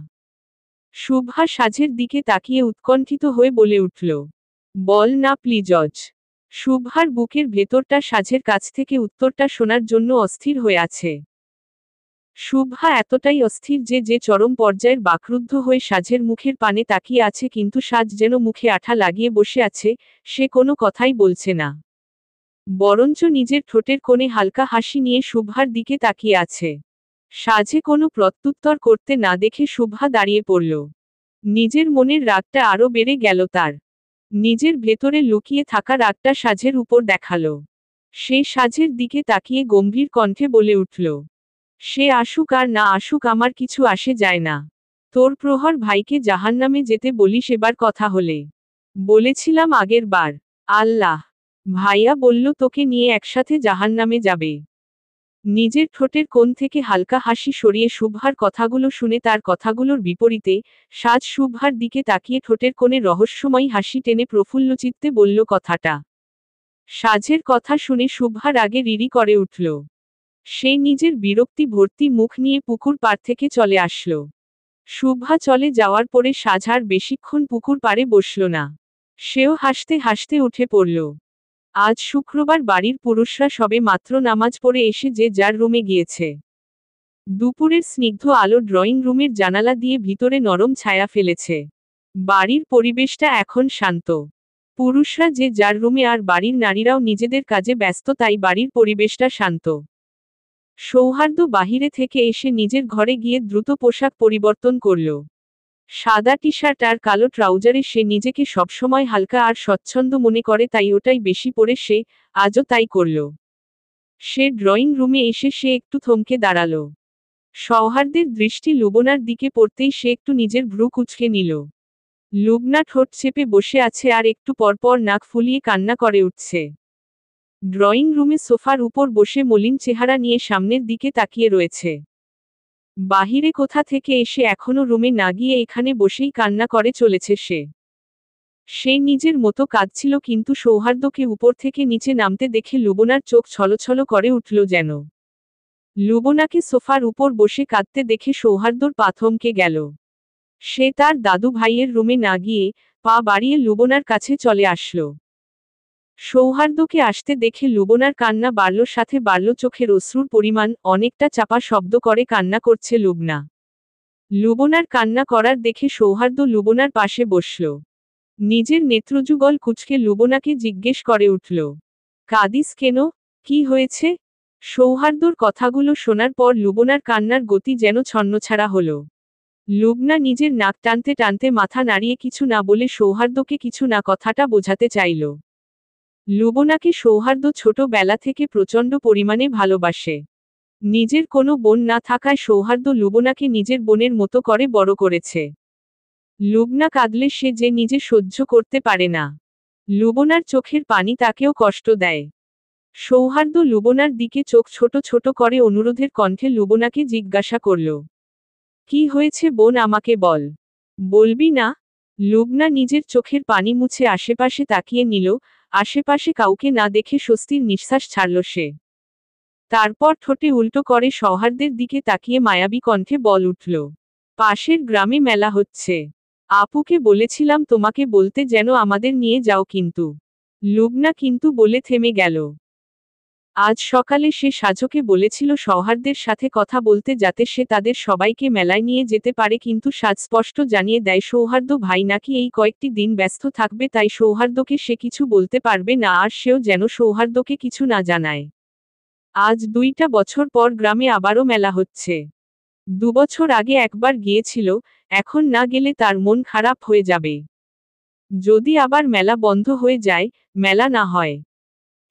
A: শুভা সাজের দিকে তাকিয়ে উৎকণ্ঠিত হয়ে বলে উঠল, বল না প্লিজজ। শুভার বুকের ভেতরটা সাজের কাছ থেকে উত্তরটা শোনার জন্য অস্থির হয়ে আছে। শুভা এতটাই অস্থির যে চরম পর্যায়ের বাকরুদ্ধ হয়ে সাজের মুখের পানে তাকিয়ে আছে, কিন্তু সাজ যেন মুখে আঠা লাগিয়ে বসে আছে, সে কোনো কথাই বলছে না। বরঞ্চ নিজের ঠোঁটের কোণে হালকা হাসি নিয়ে শুভার দিকে তাকিয়ে আছে। সাজে কোনো প্রত্যুত্তর করতে না দেখে শুভা দাঁড়িয়ে পড়ল। নিজের মনের রাগটা আরো বেড়ে গেল তার। নিজের ভেতরে লুকিয়ে থাকা রাগটা সাজের উপর দেখালো। সে সাজের দিকে তাকিয়ে গম্ভীর কণ্ঠে বলে উঠল, সে আসুক আর না আসুক আমার কিছু আসে যায় না। তোর প্রহর ভাইকে জাহান্নামে যেতে বলিস এবার কথা হলে। বলেছিলাম আগের বার। আল্লাহ। ভাইয়া বলল তোকে নিয়ে একসাথে জাহান্নামে যাবে। নিজের ঠোঁটের কোণ থেকে হালকা হাসি সরিয়ে শুভ্রার কথাগুলো শুনে তার কথাগুলোর বিপরীতে সাজ শুভ্রার দিকে তাকিয়ে ঠোঁটের কোণে রহস্যময়ী হাসি টেনে প্রফুল্লচিত্তে বলল কথাটা। সাজের কথা শুনে শুভ্রার আগে রিরি করে উঠল। সে নিজের বিরক্তি ভর্তি মুখ নিয়ে পুকুর পাড় থেকে চলে আসল। শুভ্রা চলে যাওয়ার পরে সাজ আর বেশিক্ষণ পুকুর পাড়ে বসল না। সেও হাসতে হাসতে উঠে পড়ল। আজ শুক্রবার বাড়ির পুরুষরা সবে মাত্র নামাজ পড়ে এসে যে যার রুমে গিয়েছে। দুপুরের স্নিগ্ধ আলো ড্রয়িং রুমের জানালা দিয়ে ভিতরে নরম ছায়া ফেলেছে। বাড়ির পরিবেশটা এখন শান্ত। পুরুষরা যে যার রুমে আর বাড়ির নারীরাও নিজেদের কাজে ব্যস্ত, তাই বাড়ির পরিবেশটা শান্ত। সৌহার্দ্য বাহিরে থেকে এসে নিজের ঘরে গিয়ে দ্রুত পোশাক পরিবর্তন করল। সাদা টি শার্ট আর কালো ট্রাউজারে সে নিজেকে সবসময় হালকা আর স্বচ্ছন্দ মনে করে, তাই ওটাই বেশি পরে সে আজও তাই করল। সে ড্রয়িং রুমে এসে সে একটু থমকে দাঁড়াল। সৌহার্দ্যের দৃষ্টি লুবনার দিকে পড়তেই সে একটু নিজের ভ্রু কুঁচকে নিল। লুবনা ঠোঁট চেপে বসে আছে আর একটু পরপর নাক ফুলিয়ে কান্না করে উঠছে। ড্রয়িং রুমে সোফার উপর বসে মলিন চেহারা নিয়ে সামনের দিকে তাকিয়ে রয়েছে। বাহিরে কোথা থেকে এসে এখনো রুমে না গিয়ে এখানে বসেই কান্না করে চলেছে সে। সে নিজের মতো কাঁদছিল, কিন্তু সৌহার্দ্যকে উপর থেকে নিচে নামতে দেখে লুবনার চোখ ছলছল করে উঠল যেন। লুবনাকে সোফার উপর বসে কাঁদতে দেখে সৌহার্দ্যর পা থমকে গেল। সে তার দাদু ভাইয়ের রুমে না গিয়ে পা বাড়িয়ে লুবনার কাছে চলে আসলো। সৌহার্দ্যকে আসতে দেখে লুবনার কান্না বাড়ল, সাথে বাড়ল চোখের অশ্রুর পরিমাণ। অনেকটা চাপা শব্দ করে কান্না করছে লুবনা। লুবনার কান্না করার দেখে সৌহার্দ্য লুবনার পাশে বসল। নিজের নেত্রযুগল কুঁচকে লুবনাকে জিজ্ঞেস করে উঠল, কাঁদিস কেন? কি হয়েছে? সৌহার্দ্যর কথাগুলো শোনার পর লুবনার কান্নার গতি যেন ছন্নছাড়া হল। লুবনা নিজের নাক টানতে টানতে মাথা নাড়িয়ে কিছু না বলে সৌহার্দ্যকে কিছু না কথাটা বোঝাতে চাইল। লুবনাকে সৌহার্দ্য ছোটবেলা থেকে প্রচণ্ড পরিমাণে ভালোবাসে। নিজের কোনো বোন না থাকায় সৌহার্দ্য লুবনাকে নিজের বোনের মতো করে বড় করেছে। লুবনা কাঁদলে সে যে নিজে সহ্য করতে পারে না। লুবনার চোখের পানি তাকেও কষ্ট দেয়। সৌহার্দ্য লুবনার দিকে চোখ ছোট ছোট করে অনুরোধের কণ্ঠে লুবনাকে জিজ্ঞাসা করল, কি হয়েছে বোন, আমাকে বল। বলবি না? লুবনা নিজের চোখের পানি মুছে আশেপাশে তাকিয়ে নিল। আশেপাশে কাউকে না দেখে স্বস্তির নিঃশ্বাস ছাড়ল সে। তারপর ঠোঁটে উল্টো করে সৌহার্দ্যের দিকে তাকিয়ে মায়াবী কণ্ঠে বল উঠল, পাশের গ্রামে মেলা হচ্ছে। আপুকে বলেছিলাম তোমাকে বলতে যেন আমাদের নিয়ে যাও, কিন্তু। লুবনা কিন্তু বলে থেমে গেল। আজ সকালে সে সাজকে বলেছিল সৌহার্দ্যের সাথে কথা বলতে, যাতে সে তাদের সবাইকে মেলায় নিয়ে যেতে পারে, কিন্তু সাজ স্পষ্ট জানিয়ে দেয় সৌহার্দ্য ভাই নাকি এই কয়েকটি দিন ব্যস্ত থাকবে, তাই সৌহার্দ্যকে সে কিছু বলতে পারবে না, আর সেও যেন সৌহার্দ্যকে কিছু না জানায়। আজ 2টা বছর পর গ্রামে আবারও মেলা হচ্ছে। 2 বছর আগে একবার গিয়েছিল, এখন না গেলে তার মন খারাপ হয়ে যাবে। যদি আবার মেলা বন্ধ হয়ে যায়, মেলা না হয়,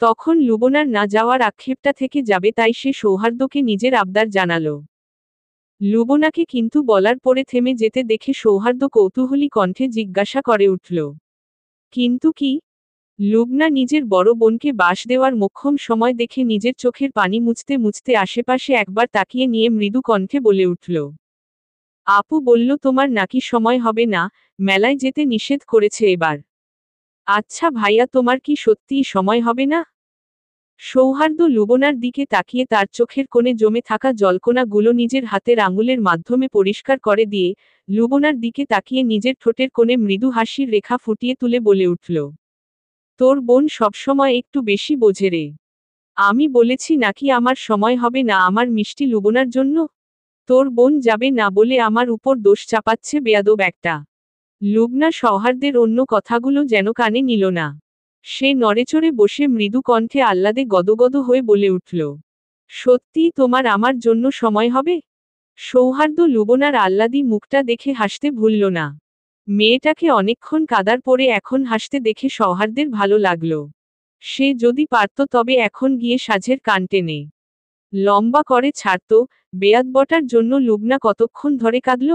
A: তখন লুবনার না যাওয়ার আক্ষেপটা থেকে যাবে, তাই সে সৌহার্দ্যকে নিজের আবদার জানালো। লুবনাকে কিন্তু বলার পরে থেমে যেতে দেখে সৌহার্দ্য কৌতূহলী কণ্ঠে জিজ্ঞাসা করে উঠল, কিন্তু কি? লুবনা নিজের বড় বোনকে বাস দেওয়ার মোক্ষম সময় দেখে নিজের চোখের পানি মুছতে মুছতে আশেপাশে একবার তাকিয়ে নিয়ে মৃদু কণ্ঠে বলে উঠল, আপু বলল তোমার নাকি সময় হবে না, মেলায় যেতে নিষেধ করেছে এবার। আচ্ছা ভাইয়া, তোমার কি সত্যিই সময় হবে না? সৌহার্দ্য লুবনার দিকে তাকিয়ে তার চোখের কোণে জমে থাকা জলকণাগুলো নিজের হাতের আঙুলের মাধ্যমে পরিষ্কার করে দিয়ে লুবনার দিকে তাকিয়ে নিজের ঠোঁটের কোণে মৃদু হাসির রেখা ফুটিয়ে তুলে বলে উঠল, তোর বোন সবসময় একটু বেশি বোঝে রে। আমি বলেছি নাকি আমার সময় হবে না আমার মিষ্টি লুবনার জন্য? তোর বোন যাবে না বলে আমার উপর দোষ চাপাচ্ছে বেয়াদব একটা। লুবনা সৌহার্দ্যের অন্য কথাগুলো যেন কানে নিল না। সে নড়েচড়ে বসে মৃদু কণ্ঠে আহ্লাদে গদগদ হয়ে বলে উঠল, সত্যিই তোমার আমার জন্য সময় হবে? সৌহার্দ্য লুবনার আহ্লাদী মুখটা দেখে হাসতে ভুলল না। মেয়েটাকে অনেকক্ষণ কাদার পরে এখন হাসতে দেখে সৌহার্দ্যের ভালো লাগল। সে যদি পারত তবে এখন গিয়ে সাজের কান টেনে লম্বা করে ছাড়ত। বেয়াদবটার জন্য লুবনা কতক্ষণ ধরে কাঁদল।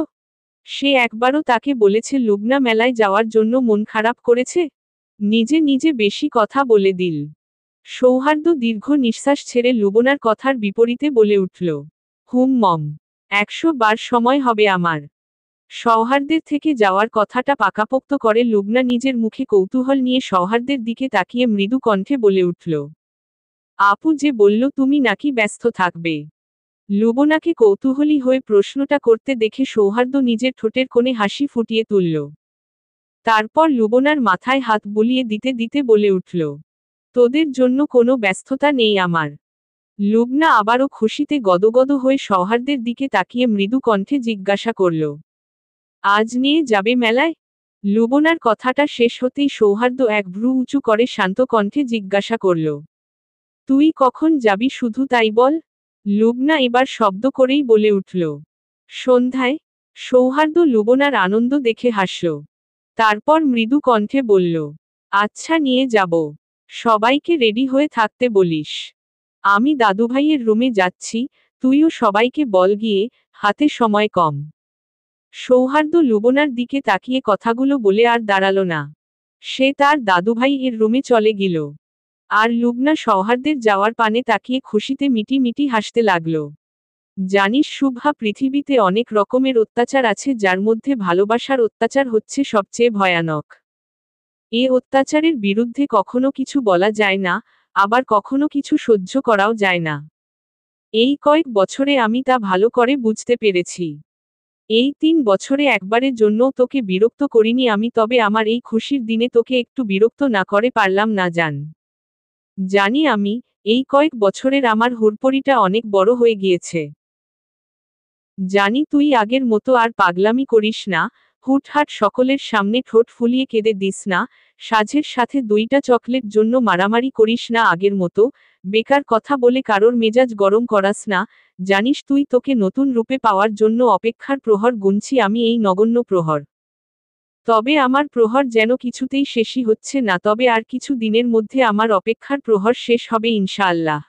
A: সে একবারও তাকে বলেছে লুবনা মেলায় যাওয়ার জন্য মন খারাপ করেছে? নিজে নিজে বেশি কথা বলে দিল। সৌহার্দ্য দীর্ঘ নিঃশ্বাস ছেড়ে লুবনার কথার বিপরীতে বলে উঠল, হুম মম, 100 বার সময় হবে আমার। সৌহার্দ্যের থেকে যাওয়ার কথাটা পাকাপোক্ত করে লুবনা নিজের মুখে কৌতূহল নিয়ে সৌহার্দ্যের দিকে তাকিয়ে মৃদু কণ্ঠে বলে উঠল, আপু যে বলল তুমি নাকি ব্যস্ত থাকবে? লুবনাকে কৌতূহলী হয়ে প্রশ্নটা করতে দেখে সৌহার্দ্য নিজের ঠোঁটের কোণে হাসি ফুটিয়ে তুলল। তারপর লুবনার মাথায় হাত বুলিয়ে দিতে দিতে বলে উঠল, তোদের জন্য কোনো ব্যস্ততা নেই আমার। লুবনা আবারও খুশিতে গদগদ হয়ে সৌহার্দ্যের দিকে তাকিয়ে মৃদু কণ্ঠে জিজ্ঞাসা করল, আজ নিয়ে যাবে মেলায়? লুবনার কথাটা শেষ হতেই সৌহার্দ্য এক ভ্রু উঁচু করে শান্ত কণ্ঠে জিজ্ঞাসা করল, তুই কখন যাবি শুধু তাই বল? লুবনা এবার শব্দ করেই বলে উঠল, সন্ধ্যায়। সৌহার্দ্য লুবনার আনন্দ দেখে হাসল। তারপর মৃদু কণ্ঠে বলল, আচ্ছা নিয়ে যাব। সবাইকে রেডি হয়ে থাকতে বলিস। আমি দাদুভাইয়ের রুমে যাচ্ছি, তুইও সবাইকে বল গিয়ে, হাতে সময় কম। সৌহার্দ্য লুবনার দিকে তাকিয়ে কথাগুলো বলে আর দাঁড়ালো না। সে তার দাদুভাই এর রুমে চলে গেল। আর লুবনা সৌহার্দ্যের যাওয়ার পানে তাকিয়ে খুশিতে মিটি মিটি হাসতে লাগল। জানিস শুভা, পৃথিবীতে অনেক রকমের অত্যাচার আছে, যার মধ্যে ভালোবাসার অত্যাচার হচ্ছে সবচেয়ে ভয়ানক। এ অত্যাচারের বিরুদ্ধে কখনো কিছু বলা যায় না, আবার কখনো কিছু সহ্য করাও যায় না। এই কয়েক বছরে আমি তা ভালো করে বুঝতে পেরেছি। এই 3 বছরে একবারের জন্য তোকে বিরক্ত করিনি আমি, তবে আমার এই খুশির দিনে তোকে একটু বিরক্ত না করে পারলাম না জানি আমি, এই কয়েক বছরের আমার হুড়পড়িটা অনেক বড় হয়ে গিয়েছে। জানি তুই আগের মতো আর পাগলামি করিস না, হুটহাট সকলের সামনে ঠোঁট ফুলিয়ে কেঁদে দিস না, সাজের সাথে 2টা চকলেট জন্য মারামারি করিস না আগের মতো, বেকার কথা বলে কারোর মেজাজ গরম করাস না। জানিস তুই, তোকে নতুন রূপে পাওয়ার জন্য অপেক্ষার প্রহর গুনছি আমি, এই নগণ্য প্রহর। তবে আমার প্রহর যেন কিছুতেই শেষই হচ্ছে না, তবে আর কিছু দিনের মধ্যে আমার অপেক্ষার প্রহর শেষ হবে ইনশাআল্লাহ।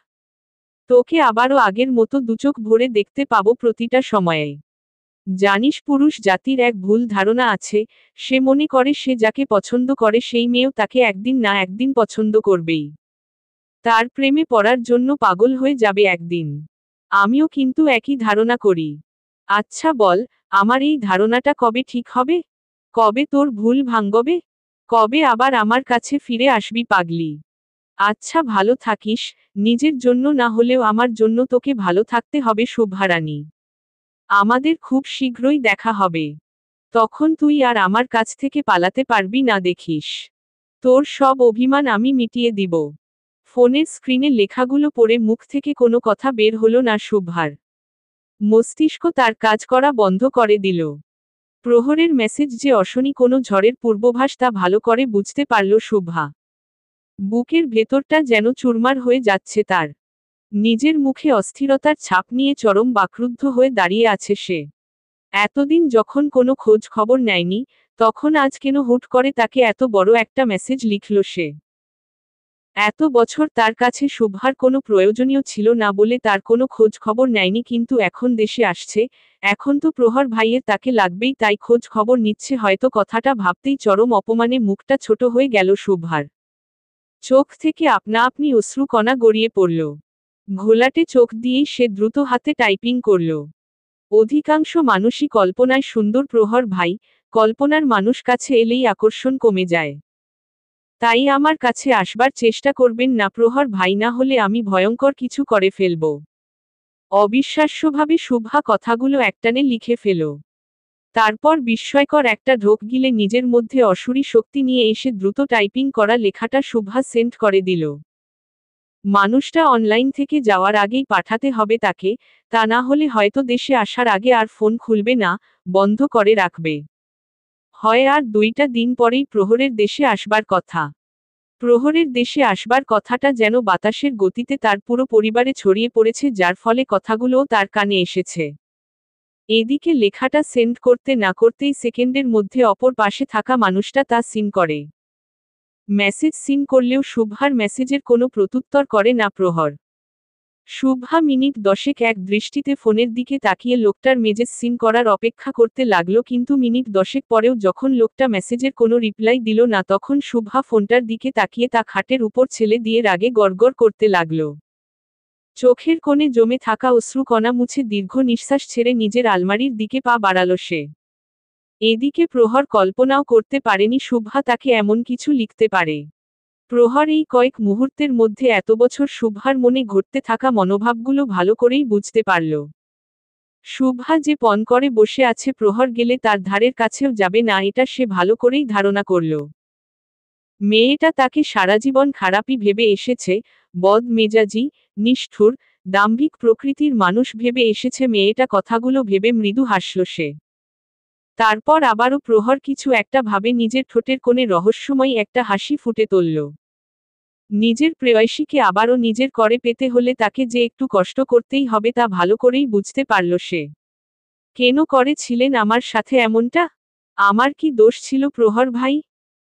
A: তোকে আবারও আগের মতো দুচোখ ভরে দেখতে পাবো প্রতিটা সময়ে। জানিস পুরুষ জাতির এক ভুল ধারণা আছে, সে মনে করে সে যাকে পছন্দ করে সেই মেয়েও তাকে একদিন না একদিন পছন্দ করবেই। তার প্রেমে পড়ার জন্য পাগল হয়ে যাবে একদিন। আমিও কিন্তু একই ধারণা করি। আচ্ছা বল, আমার এই ধারণাটা কবে ঠিক হবে? কবে তোর ভুল ভাঙবে? কবে আবার আমার কাছে ফিরে আসবি পাগলি? আচ্ছা ভালো থাকিস, নিজের জন্য না হলেও আমার জন্য তোকে ভালো থাকতে হবে শুভারানী। আমাদের খুব শীঘ্রই দেখা হবে। তখন তুই আর আমার কাছ থেকে পালাতে পারবি না দেখিস। তোর সব অভিমান আমি মিটিয়ে দিব। ফোনের স্ক্রিনে লেখাগুলো পড়ে মুখ থেকে কোনো কথা বের হলো না শুভার। মস্তিষ্ক তার কাজ করা বন্ধ করে দিল। প্রহরের মেসেজ যে অশনি কোনো ঝড়ের পূর্বাভাস তা ভালো করে বুঝতে পারল শুভা। বুকের ভেতরটা যেন চুরমার হয়ে যাচ্ছে তার। নিজের মুখে অস্থিরতার ছাপ নিয়ে চরম বাকরুদ্ধ হয়ে দাঁড়িয়ে আছে সে। এতদিন যখন কোনো খোঁজ খবর নেয়নি, তখন আজ কেন হুট করে তাকে এত বড় একটা মেসেজ লিখল সে? এত বছর তার কাছে শুভার কোনো প্রয়োজনীয় ছিল না বলে তার কোনো খোঁজ খবর নেয়নি, কিন্তু এখন দেশে আসছে, এখন তো প্রহর ভাইয়ের তাকে লাগবেই, তাই খোঁজ খবর নিচ্ছে হয়তো। কথাটা ভাবতেই চরম অপমানে মুখটা ছোট হয়ে গেল শুভার। চোখ থেকে আপনা আপনি অশ্রুকণা গড়িয়ে পড়ল। ঘোলাটে চোখ দিয়েই সে দ্রুত হাতে টাইপিং করল। অধিকাংশ মানুষই কল্পনায় সুন্দর, প্রহর ভাই, কল্পনার মানুষ কাছে এলেই আকর্ষণ কমে যায়। তাই আমার কাছে আসবার চেষ্টা করবেন না প্রহর ভাই, না হলে আমি ভয়ঙ্কর কিছু করে ফেলব। অবিশ্বাস্যভাবে শুভা কথাগুলো একটানে লিখে ফেল। তারপর বিস্ময়কর একটা ঢোক গিলে নিজের মধ্যে অসুরী শক্তি নিয়ে এসে দ্রুত টাইপিং করা লেখাটা শুভা সেন্ড করে দিল। মানুষটা অনলাইন থেকে যাওয়ার আগেই পাঠাতে হবে তাকে, তা না হলে হয়তো দেশে আসার আগে আর ফোন খুলবে না, বন্ধ করে রাখবে। হয় আর 2টা দিন পরেই প্রহরের দেশে আসবার কথা। প্রহরের দেশে আসবার কথাটা যেন বাতাসের গতিতে তার পুরো পরিবারে ছড়িয়ে পড়েছে, যার ফলে কথাগুলোও তার কানে এসেছে। এদিকে লেখাটা সেন্ড করতে না করতেই সেকেন্ডের মধ্যে অপর পাশে থাকা মানুষটা তা সিন করে। মেসেজ সিন করলেও শুভার মেসেজের কোনো প্রত্যুত্তর করে না প্রহর। শুভা মিনিট 10 এক দৃষ্টিতে ফোনের দিকে তাকিয়ে লোকটার মেসেজ সিন করার অপেক্ষা করতে লাগলো, কিন্তু মিনিট 10 পরেও যখন লোকটা মেসেজের কোনো রিপ্লাই দিল না, তখন শুভা ফোনটার দিকে তাকিয়ে তা খাটের উপর ছেলে দিয়ে রাগে গড়গড় করতে লাগলো। চোখের কোণে জমে থাকা অশ্রুকণা মুছে দীর্ঘ নিঃশ্বাস ছেড়ে নিজের আলমারির দিকে পা বাড়ালো সে। এদিকে প্রহর কল্পনাও করতে পারেনি শুভা তাকে এমন কিছু লিখতে পারে। প্রহর এই কয়েক মুহূর্তের মধ্যে এত বছর শুভার মনে ঘটতে থাকা মনোভাবগুলো ভালো করেই বুঝতে পারল। শুভা যে পণ করে বসে আছে, প্রহর গেলে তার ধারের কাছেও যাবে না, এটা সে ভালো করেই ধারণা করল। মেয়েটা তাকে সারা জীবন খারাপই ভেবে এসেছে, বদ মেজাজি, নিষ্ঠুর, দাম্ভিক প্রকৃতির মানুষ ভেবে এসেছে মেয়েটা। কথাগুলো ভেবে মৃদু হাসল সে। তারপর আবারও প্রহর কিছু একটা ভাবে নিজের ঠোঁটের কোণে রহস্যময়ী একটা হাসি ফুটে তুলল। নিজের প্রেয়সীকে আবারও নিজের করে পেতে হলে তাকে যে একটু কষ্ট করতেই হবে তা ভালো করেই বুঝতে পারল সে। কেন করেছিলেন আমার সাথে এমনটা? আমার কি দোষ ছিল প্রহর ভাই?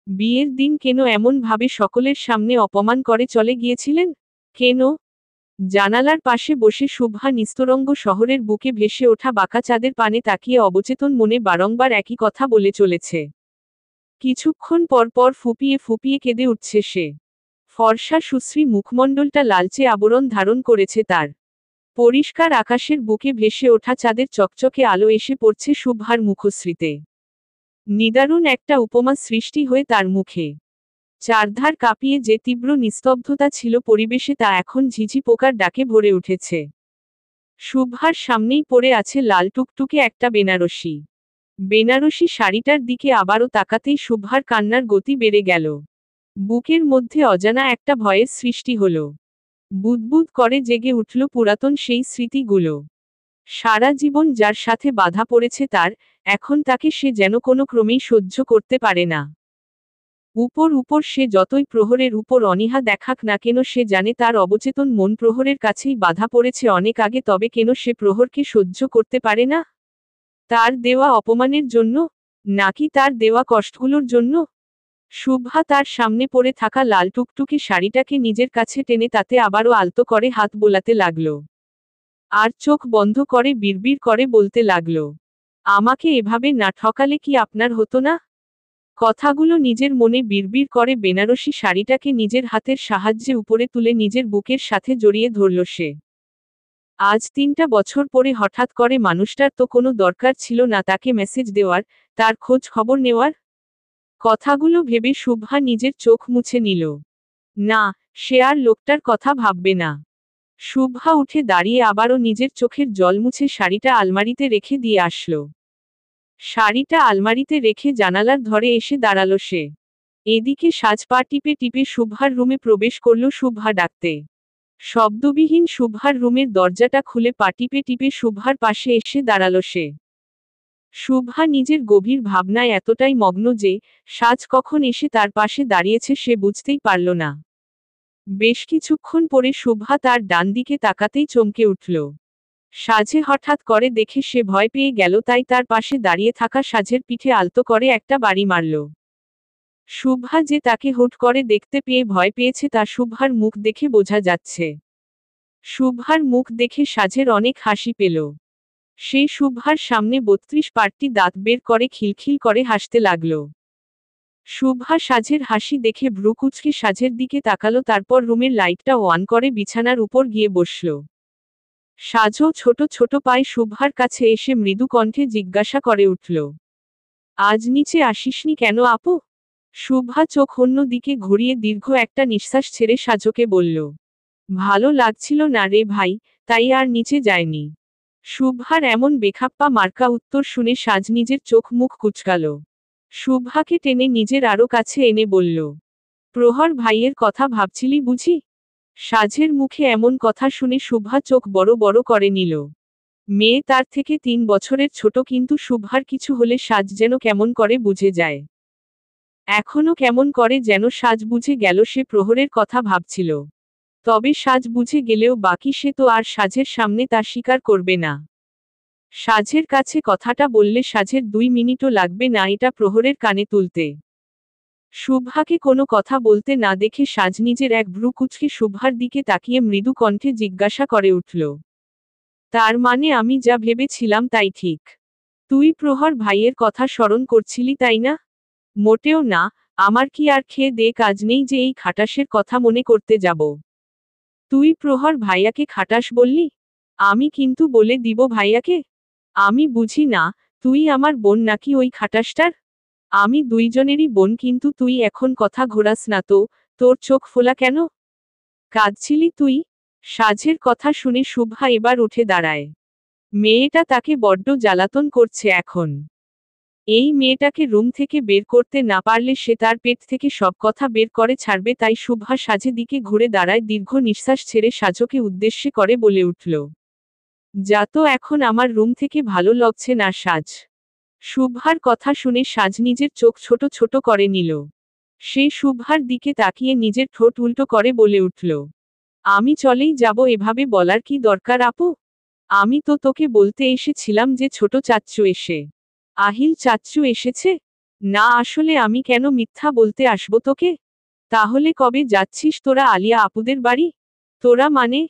A: বিয়ের দিন কেন এমন ভাবে সকলের সামনে অপমান করে চলে গিয়েছিলেন? কেন? জানালার পাশে বসে শুভা নিস্তরঙ্গ শহরের বুকে ভেসে ওঠা বাঁকা চাঁদের পানে তাকিয়ে অবচেতন মনে বারংবার একই কথা বলে চলেছে। কিছুক্ষণ পর পর ফুপিয়ে ফুপিয়ে কেঁদে উঠছে সে। ফর্সা সুশ্রী মুখমণ্ডলটা লালচে আবরণ ধারণ করেছে তার। পরিষ্কার আকাশের বুকে ভেসে ওঠা চাঁদের চকচকে আলো এসে পড়ছে শুভার মুখশ্রীতে। নিদারুণ একটা উপমা সৃষ্টি হয়ে তার মুখে। চারধার কাঁপিয়ে যে তীব্র নিস্তব্ধতা ছিল পরিবেশে, তা এখন ঝিঝি পোকার ডাকে ভরে উঠেছে। শুভার সামনেই পড়ে আছে লাল টুকটুকে একটা বেনারসি। বেনারসি শাড়িটার দিকে আবারও তাকাতেই শুভার কান্নার গতি বেড়ে গেল। বুকের মধ্যে অজানা একটা ভয়ের সৃষ্টি হলো। বুদবুদ করে জেগে উঠল পুরাতন সেই স্মৃতিগুলো। সারা জীবন যার সাথে বাধা পড়েছে তার, এখন তাকে সে যেন কোনো ক্রমেই সহ্য করতে পারে না। উপর উপর সে যতই প্রহরের উপর অনীহা দেখাক না কেন, সে জানে তার অবচেতন মন প্রহরের কাছেই বাধা পড়েছে অনেক আগে। তবে কেন সে প্রহরকে সহ্য করতে পারে না? তার দেওয়া অপমানের জন্য? নাকি তার দেওয়া কষ্টগুলোর জন্য? শুভা তার সামনে পড়ে থাকা লাল টুকটুকে শাড়িটাকে নিজের কাছে টেনে তাতে আবারও আলতো করে হাত বোলাতে লাগল। আর চোখ বন্ধ করে বিড়বিড় করে বলতে লাগল, আমাকে এভাবে না ঠকালে কি আপনার হতো না? কথাগুলো নিজের মনে বিড়বিড় করে বেনারসি শাড়িটাকে নিজের হাতের সাহায্যে উপরে তুলে নিজের বুকের সাথে জড়িয়ে ধরল সে। আজ 3টা বছর পরে হঠাৎ করে মানুষটার তো কোনো দরকার ছিল না তাকে মেসেজ দেওয়ার, তার খোঁজ খবর নেওয়ার। কথাগুলো ভেবে শুভা নিজের চোখ মুছে নিল। না, সে আর লোকটার কথা ভাববে না। শুভা উঠে দাঁড়িয়ে আবারও নিজের চোখের জল মুছে শাড়িটা আলমারিতে রেখে দিয়ে আসলো। শাড়িটা আলমারিতে রেখে জানালার ধরে এসে দাঁড়ালো সে। এদিকে সাজ পা টিপে টিপে শুভার রুমে প্রবেশ করল শুভা ডাকতে। শব্দবিহীন শুভার রুমের দরজাটা খুলে পা টিপে টিপে শুভার পাশে এসে দাঁড়ালো সে। শুভা নিজের গভীর ভাবনায় এতটাই মগ্ন যে সাজ কখন এসে তার পাশে দাঁড়িয়েছে সে বুঝতেই পারল না। বেশ কিছুক্ষণ পরে শুভা তার ডান দিকে তাকাতেই চমকে উঠল। সাজে হঠাৎ করে দেখে সে ভয় পেয়ে গেল, তাই তার পাশে দাঁড়িয়ে থাকা সাজের পিঠে আলতো করে একটা বাড়ি মারল। শুভা যে তাকে হুট করে দেখতে পেয়ে ভয় পেয়েছে তা শুভার মুখ দেখে বোঝা যাচ্ছে। শুভার মুখ দেখে সাজের অনেক হাসি পেল। সে শুভার সামনে 32 পার্টি দাঁত বের করে খিলখিল করে হাসতে লাগল। শুভা সাজের হাসি দেখে ভ্রু কুঁচকে সাজের দিকে তাকালো, তারপর রুমের লাইটটা অন করে বিছানার উপর গিয়ে বসল। সাজও ছোট ছোট পায়ে শুভার কাছে এসে মৃদু কণ্ঠে জিজ্ঞাসা করে উঠল, আজ নিচে আসিসনি কেন আপু? শুভা চোখ অন্য দিকে ঘুরিয়ে দীর্ঘ একটা নিঃশ্বাস ছেড়ে সাজকে বলল, ভালো লাগছিল না রে ভাই, তাই আর নিচে যায়নি। শুভার এমন বেখাপ্পা মার্কা উত্তর শুনে সাজ নিজের চোখ মুখ কুঁচকাল। শুভাকে টেনে নিজের আরো কাছে এনে বলল, প্রহর ভাইয়ের কথা ভাবছিলি বুঝি? সাজের মুখে এমন কথা শুনে শুভা চোখ বড় বড় করে নিল। মেয়ে তার থেকে 3 বছরের ছোট, কিন্তু শুভার কিছু হলে সাজ যেন কেমন করে বুঝে যায়। এখনো কেমন করে যেন সাজ বুঝে গেল সে প্রহরের কথা ভাবছিল। তবে সাজ বুঝে গেলেও বাকি সে তো আর সাজের সামনে তা স্বীকার করবে না। সাজের কাছে কথাটা বললে সাজের 2 মিনিটও লাগবে না এটা প্রহরের কানে তুলতে। শুভ্রাকে কোনো কথা বলতে না দেখে সাজ নিজের এক ভ্রু কুঁচকে শুভ্রার দিকে তাকিয়ে মৃদু কণ্ঠে জিজ্ঞাসা করে উঠল। তার মানে আমি যা ভেবেছিলাম তাই ঠিক? তুই প্রহর ভাইয়ের কথা স্মরণ করছিলি তাই না? মোটেও না, আমার কি আর খেয়ে দে কাজ নেই যে এই খাটাসের কথা মনে করতে যাব? তুই প্রহর ভাইয়াকে খাটাস বললি? আমি কিন্তু বলে দিব ভাইয়াকে। আমি বুঝি না, তুই আমার বোন নাকি ওই খাটাসটার? আমি দুইজনেরই বোন, কিন্তু তুই এখন কথা ঘোরাস না তো, তোর চোখ ফোলা কেন? কাঁদছিলি তুই? সাজের কথা শুনে শুভ্রা এবার উঠে দাঁড়ায়। মেয়েটা তাকে বড্ড জ্বালাতন করছে এখন। এই মেয়েটাকে রুম থেকে বের করতে না পারলে সে তার পেট থেকে সব কথা বের করে ছাড়বে, তাই শুভ্রা সাজের দিকে ঘুরে দাঁড়ায়, দীর্ঘ নিঃশ্বাস ছেড়ে সাজকে উদ্দেশ্যে করে বলে উঠল। যা তো এখন আমার রুম থেকে, ভালো লাগছে না সাজ। শুভ্রার কথা শুনে সাজ নিজের চোখ ছোট ছোট করে নিল। সে শুভ্রার দিকে তাকিয়ে নিজের ঠোঁট উল্টো করে বলে উঠল, আমি চলেই যাব? এভাবে বলার কি দরকার আপু? আমি তো তোকে বলতে এসেছিলাম যে ছোট চাচ্চু এসে। আহিল চাচ্চু এসেছে? না, আসলে আমি কেন মিথ্যা বলতে আসবো তোকে? তাহলে কবে যাচ্ছিস তোরা আলিয়া আপুদের বাড়ি? তোরা মানে?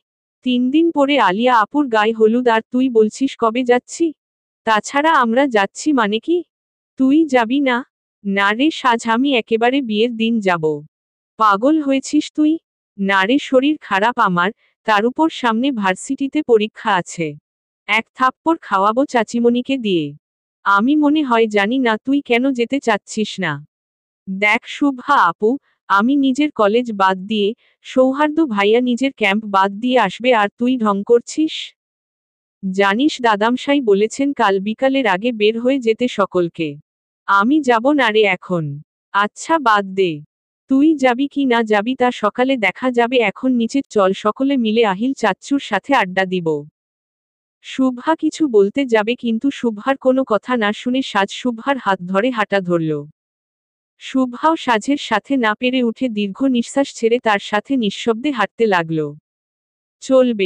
A: 3 দিন পরে আলিয়া আপুর গায়ে হলুদ, আর তুই বলছিস কবে যাচ্ছি? তাছাড়া আমরা যাচ্ছি মানে কি? তুই যাবি না? না রে সাজ, আমি একেবারে বিয়ের দিন যাব। পাগল হয়েছিস তুই? না রে, শরীর খারাপ আমার, তার উপর সামনে ভার্সিটিতে পরীক্ষা আছে। এক থাপ্পড় খাওয়াবো চাচিমণিকে দিয়ে। আমি মনে হয় জানি না তুই কেন যেতে চাচ্ছিস না। দেখ শুভ্রা আপু, আমি নিজের কলেজ বাদ দিয়ে, সৌহার্দ্য ভাইয়া নিজের ক্যাম্প বাদ দিয়ে আসবে, আর তুই ঢং করছিস? জানিস দাদামশাই বলেছেন কাল বিকালের আগে বের হয়ে যেতে সকলকে। আমি যাব না রে এখন। আচ্ছা বাদ দে, তুই যাবি কি না যাবি তা সকালে দেখা যাবে, এখন নিচে চল, সকলে মিলে আহিল চাচ্চুর সাথে আড্ডা দিব। শুভ্রা কিছু বলতে যাবে, কিন্তু শুভ্রার কোনো কথা না শুনে সাজ শুভ্রার হাত ধরে হাঁটা ধরল। শুভ্রাও সাজের সাথে না পেরে উঠে দীর্ঘ নিঃশ্বাস ছেড়ে তার সাথে নিঃশব্দে হাঁটতে লাগল। চলবে।